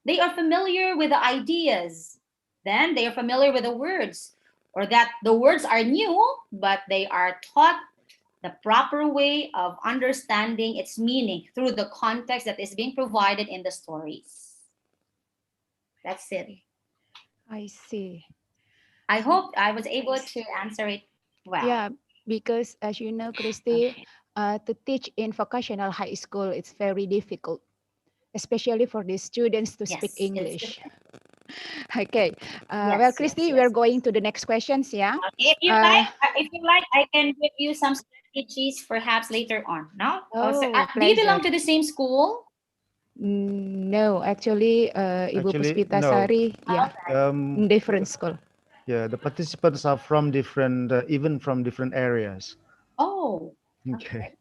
they are familiar with the ideas. Then they are familiar with the words, or that the words are new, but they are taught the proper way of understanding its meaning through the context that is being provided in the stories. That's it. I see. I hope I was able to answer it well. Yeah, because as you know, Christy, to teach in vocational high school, it's very difficult, especially for the students to speak English. Okay. Well, Christy, we are going to the next questions. Yeah. If you like, I can give you some strategies perhaps later on. No? Do you belong to the same school? No, actually, Ibu Puspita Sari, different school. Yeah, the participants are from different, even from different areas. Oh. Okay.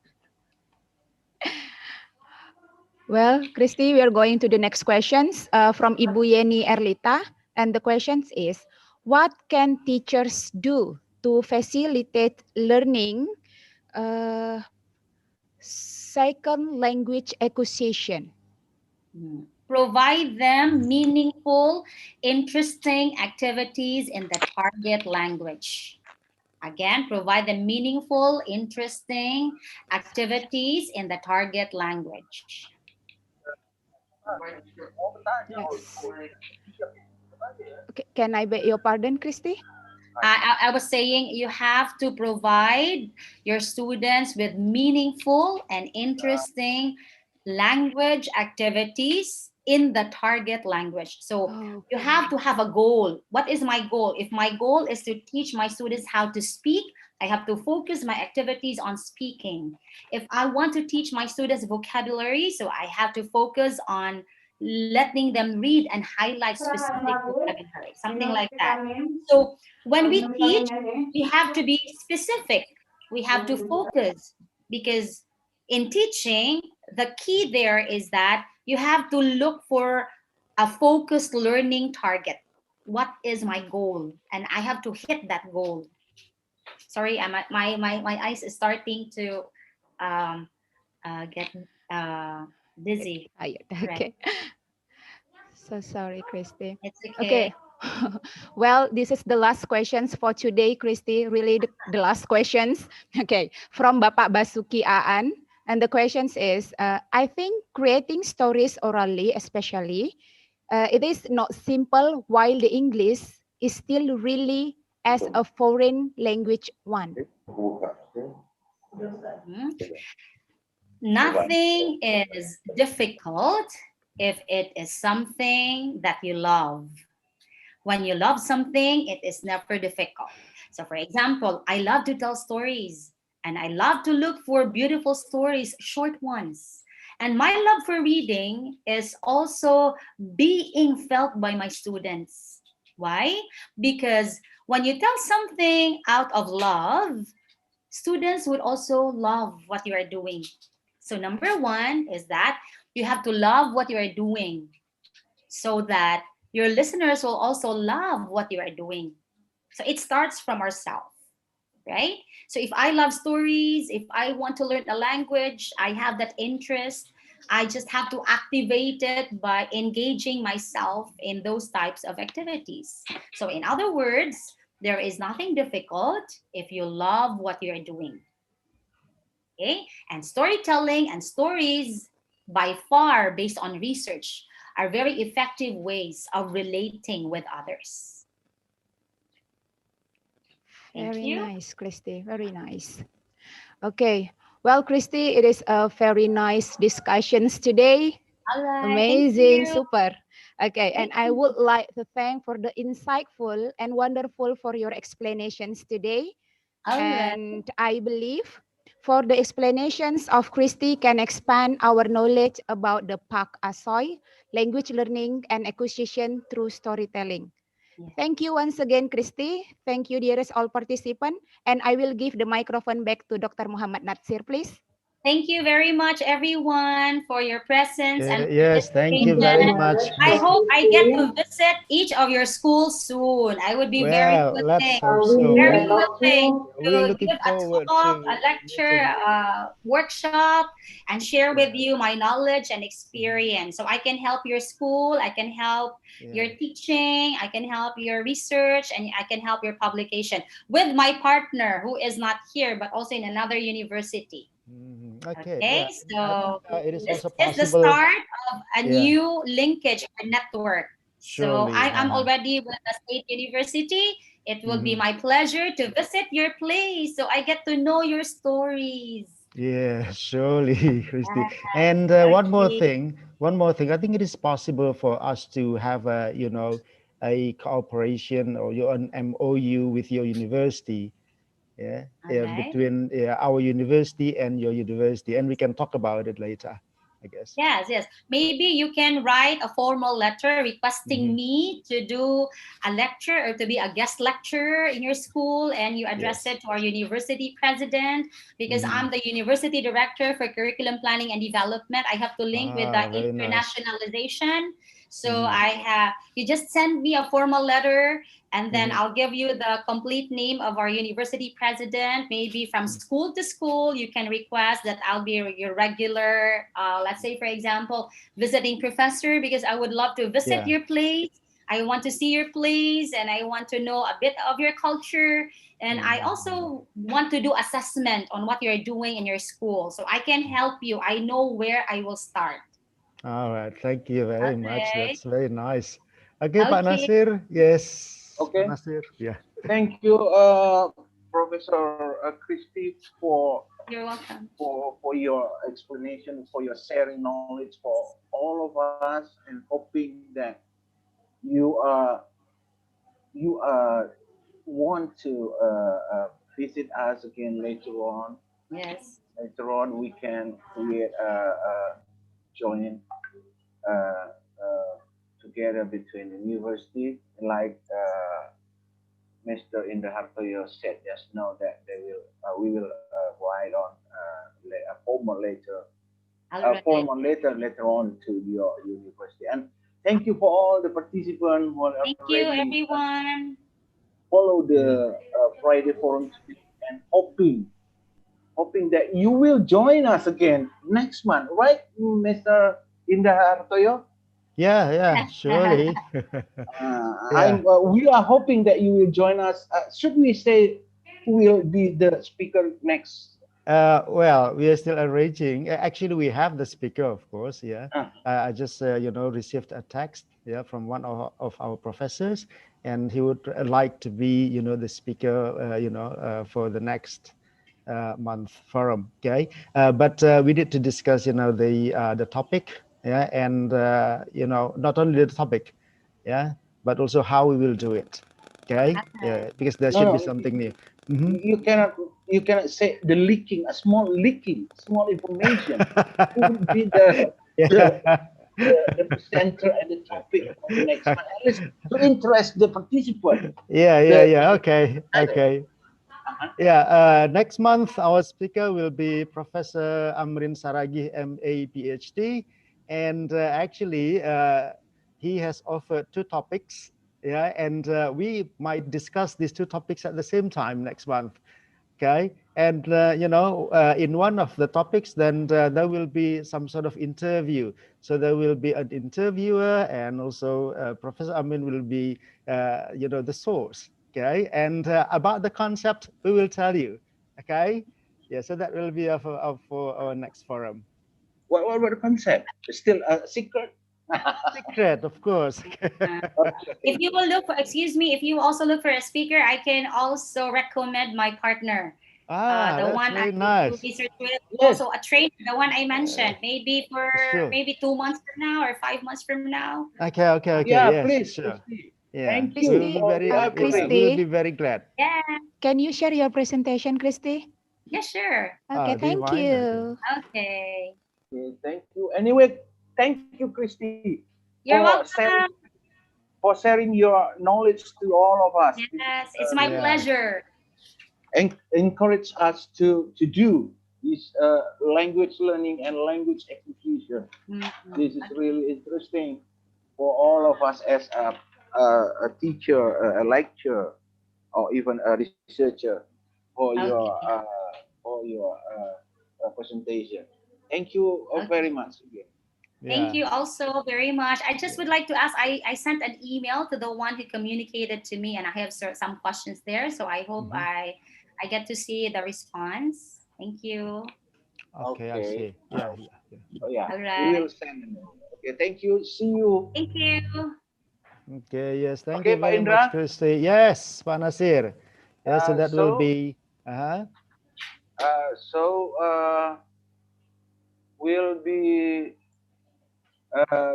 Well, Christy, we are going to the next questions from Ibu Yeni Erlita. And the question is, what can teachers do to facilitate learning second language acquisition. Provide them meaningful, interesting activities in the target language. Again, provide them meaningful, interesting activities in the target language. Yes. Okay, can I beg your pardon, Christy? I was saying you have to provide your students with meaningful and interesting language activities in the target language. So you have to have a goal. What is my goal? If my goal is to teach my students how to speak, I have to focus my activities on speaking. If I want to teach my students vocabulary, so I have to focus on letting them read and highlight specific vocabulary, something like that. So when we teach, we have to be specific. We have to focus, because in teaching, the key there is that you have to look for a focused learning target. What is my goal? And I have to hit that goal. Sorry, my eyes is starting to get dizzy. Okay. Right. So sorry, Christy. It's okay. Well, this is the last questions for today, Christy. Really, the last questions. Okay, from Bapak Basuki Aan. And the questions is, I think creating stories orally, especially, it is not simple, while the English is still really as a foreign language one. Nothing is difficult if it is something that you love. When you love something, it is never difficult. So for example, I love to tell stories, and I love to look for beautiful stories, short ones. And my love for reading is also being felt by my students. Why? Because when you tell something out of love, students would also love what you are doing. So number one is that you have to love what you are doing, so that your listeners will also love what you are doing. So it starts from ourselves, right? So if I love stories, if I want to learn a language, I have that interest, I just have to activate it by engaging myself in those types of activities. So in other words, there is nothing difficult if you love what you're doing. Okay? And storytelling and stories, by far, based on research, are very effective ways of relating with others. Very you. nice, Christy. Very nice. Okay. Well, Christy, it is a very nice discussions today. All right. Amazing, Thank you. super. Okay, and I would like to thank for the insightful and wonderful for your explanations today. All right. And I believe for the explanations of Christy can expand our knowledge about the Pag-asoy, language learning and acquisition through storytelling. Yeah. Thank you once again, Christy. Thank you, dearest all participants. And I will give the microphone back to Dr. Muhammad Natsir, please. Thank you very much, everyone, for your presence and Yes, thank you very much. I hope I get to visit each of your schools soon. I would be very Well, let's willing, hope so. very willing We're to looking give a forward talk, to a lecture, a workshop, and share with you my knowledge and experience. So I can help your school, I can help your teaching, I can help your research, and I can help your publication with my partner who is not here, but also in another university. Okay, Okay, yeah. so It is this also is the possible. start of a new linkage or network. So Surely, I'm already with the State University. It will be my pleasure to visit your place, so I get to know your stories. Yeah, surely, Christy. And Okay. one more thing. I think it is possible for us to have a, a cooperation or an MOU with your university. Alright. Between our university and your university, and we can talk about it later, I guess. Yes. Maybe you can write a formal letter requesting me to do a lecture or to be a guest lecturer in your school, and you address it to our university president, because I'm the university director for curriculum planning and development. I have to link with the Very nice. internationalization. So you just send me a formal letter, and then I'll give you the complete name of our university president. Maybe from school to school, you can request that I'll be your regular, let's say, for example, visiting professor, because I would love to visit your place. I want to see your place, and I want to know a bit of your culture. And I also want to do assessment on what you're doing in your school, so I can help you. I know where I will start. All right, thank you very much. Okay. That's very nice. Okay, Pak Okay. Nasir. Yes. Okay. Pak Nasir. Yeah. Thank you, Professor Christy, for You're welcome. for your explanation, for your sharing knowledge for all of us, and hoping that you want to visit us again later on. Yes. Later on, we can create a joint together between the university, like Mr. Indra Hartoyo said just now, that they will we will write on a formal letter, later on to your university. And thank you for all the participants who are Thank you, already everyone. follow the Friday Forum today, and hoping that you will join us again next month, right, Mr. Indra Hartoyo? Yeah, surely. We are hoping that you will join us. Should we say who will be the speaker next? Well, we are still arranging. Actually, we have the speaker, of course. Yeah, I just received a text from one of our professors, and he would like to be the speaker for the next month forum. Okay, but we need to discuss the topic. Yeah, and not only the topic, but also how we will do it. Okay, because there should be something new. You cannot say the leaking, small information. Who will be the presenter and the topic for the next month, at least to interest the participant. Yeah. Okay. Yeah. Next month, our speaker will be Professor Amrin Saragih, MA, PhD, and actually, he has offered 2 topics. Yeah, and we might discuss these 2 topics at the same time next month. Okay, and in one of the topics, then there will be some sort of interview. So there will be an interviewer, and also Professor Amin will be, the source. Okay, and about the concept, we will tell you. Okay, yeah. So that will be for our next forum. What the concept? Still a secret. Secret, of course. If you will look for, if you also look for a speaker, I can also recommend my partner. The That's one very I nice. do research with, also a trainer, the one I mentioned, maybe for maybe 2 months from now or 5 months from now. Okay. Yeah, Yes, please. sure. Yeah. Thank you. We will be very glad. Yeah. Can you share your presentation, Christy? Yeah, sure. Okay, thank you. Okay. Thank you. Anyway, thank you, Christy, You're welcome. For sharing your knowledge to all of us. Yes, it's my pleasure. Encourage us to do this language learning and language acquisition. This is really interesting for all of us as a teacher, a lecturer, or even a researcher for your presentation. Thank you very much again. Thank you also very much. I just would like to ask, I sent an email to the one who communicated to me, and I have some questions there. So I hope I get to see the response. Thank you. Okay. I see. Yeah. All right. We will send them. Okay, thank you. See you. Thank you. Okay, yes. Thank you very much, Christy. Yes, Pak Nasir. Yes, so that will be...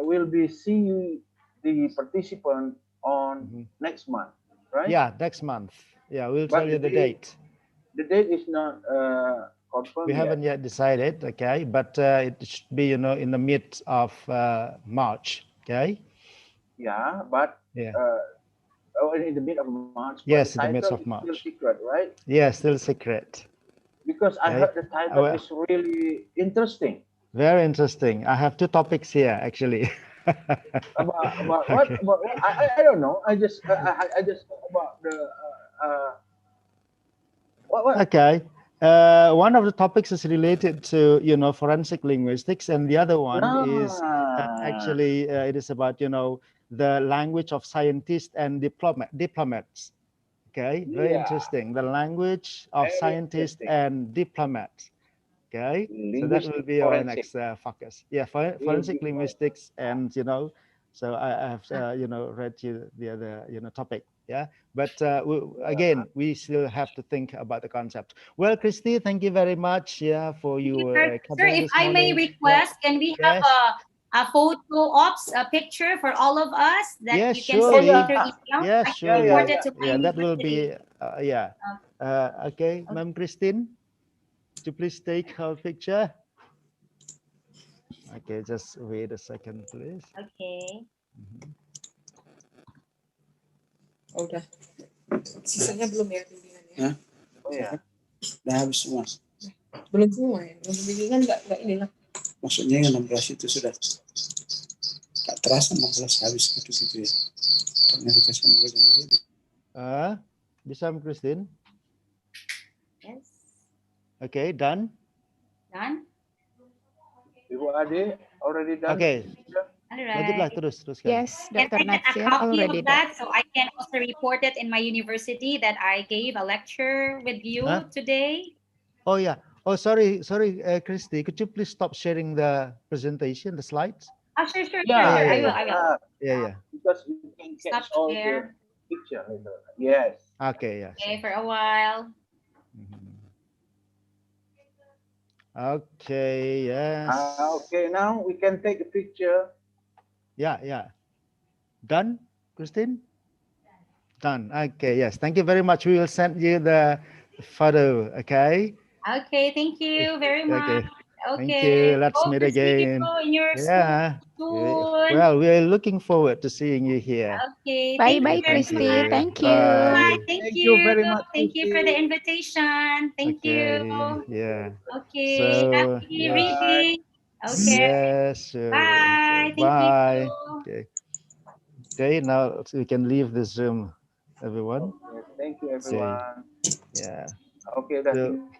we'll be seeing the participant on next month, right? Yeah, next month. Yeah, we'll tell you the date. The date is not confirmed. We haven't yet decided, okay, but it should be, in the mid of March, okay? Yeah, but in the mid of March. Yes, in the midst of March. Still secret, right? Yeah, still secret. Because I heard the title is really interesting. Very interesting. I have 2 topics here, actually. About what? Okay. About what? I don't know. I just thought about the what? Okay. One of the topics is related to, forensic linguistics, and the other one is Nah. it is about, the language of scientists and diplomats. Okay, very Yeah, interesting. The language of very scientists interesting. and diplomats. Okay, so that will Linguistic be our forensic. next focus. Yeah, forensic Linguistic forensic. linguistics, and so I have read you the other topic. Yeah, but again, we still have to think about the concept. Well, Christy, thank you very much. Yeah, for Thank you, your sir. Sir, covering if this I may morning. Yeah. request, can we have Yes. a photo ops, a picture for all of us that Yes, you can Oh send me surely. through yeah, email? Yes, I can yeah, report surely. it to my Yeah, that will university. be. Yeah. Okay, Okay. Ma'am Christine, to please take our picture. Okay, just wait a second, please. Okay. Oh, udah. Sisanya belum ya bimbingannya? oh yeah. Udah habis semua. Belum semua ya. Belum bimbingan nggak inilah. Maksudnya yang 16 itu sudah tak terasa 16 habis gitu ya. Ternyata sampai kemarin. Bisa, Ma'am Christine? Yes. Okay, done. Done. Ibu Ade already done. Okay. All Lanjutlah right. teruskan. Yes, Can Dr. I get a Natsir copy already of done. that so I can also report it in my university that I gave a lecture with you Huh? today? Oh yeah. Oh, sorry, Christy. Could you please stop sharing the presentation, the slides? Oh, sure. Yeah, Yeah, I yeah, will. yeah. because we can Stop catch all the share. picture later. Yes. Okay, yeah. Okay, for a while. Okay, yes. Okay, now we can take a picture. Yeah. Done, Christine? Done. Okay, yes. Thank you very much. We will send you the photo, okay? Okay, thank you very much. Okay. Okay. Thank you. Let's Hope meet to see again. you in your Yeah. school soon. Well, we're looking forward to seeing you here. Okay. Bye Thank bye, you very Thank Christy. much. you. Thank you. Bye. Thank Thank you. you very much, Thank you for the Christy. invitation. Thank Okay. you. Yeah. Okay. So, Happy yeah. reading. Okay. Yes. Sure. Bye. Okay. Thank Bye. you. Okay. Okay. Now we can leave this room, everyone. Okay, thank you Okay. everyone. Yeah. Okay, udah So, tinggal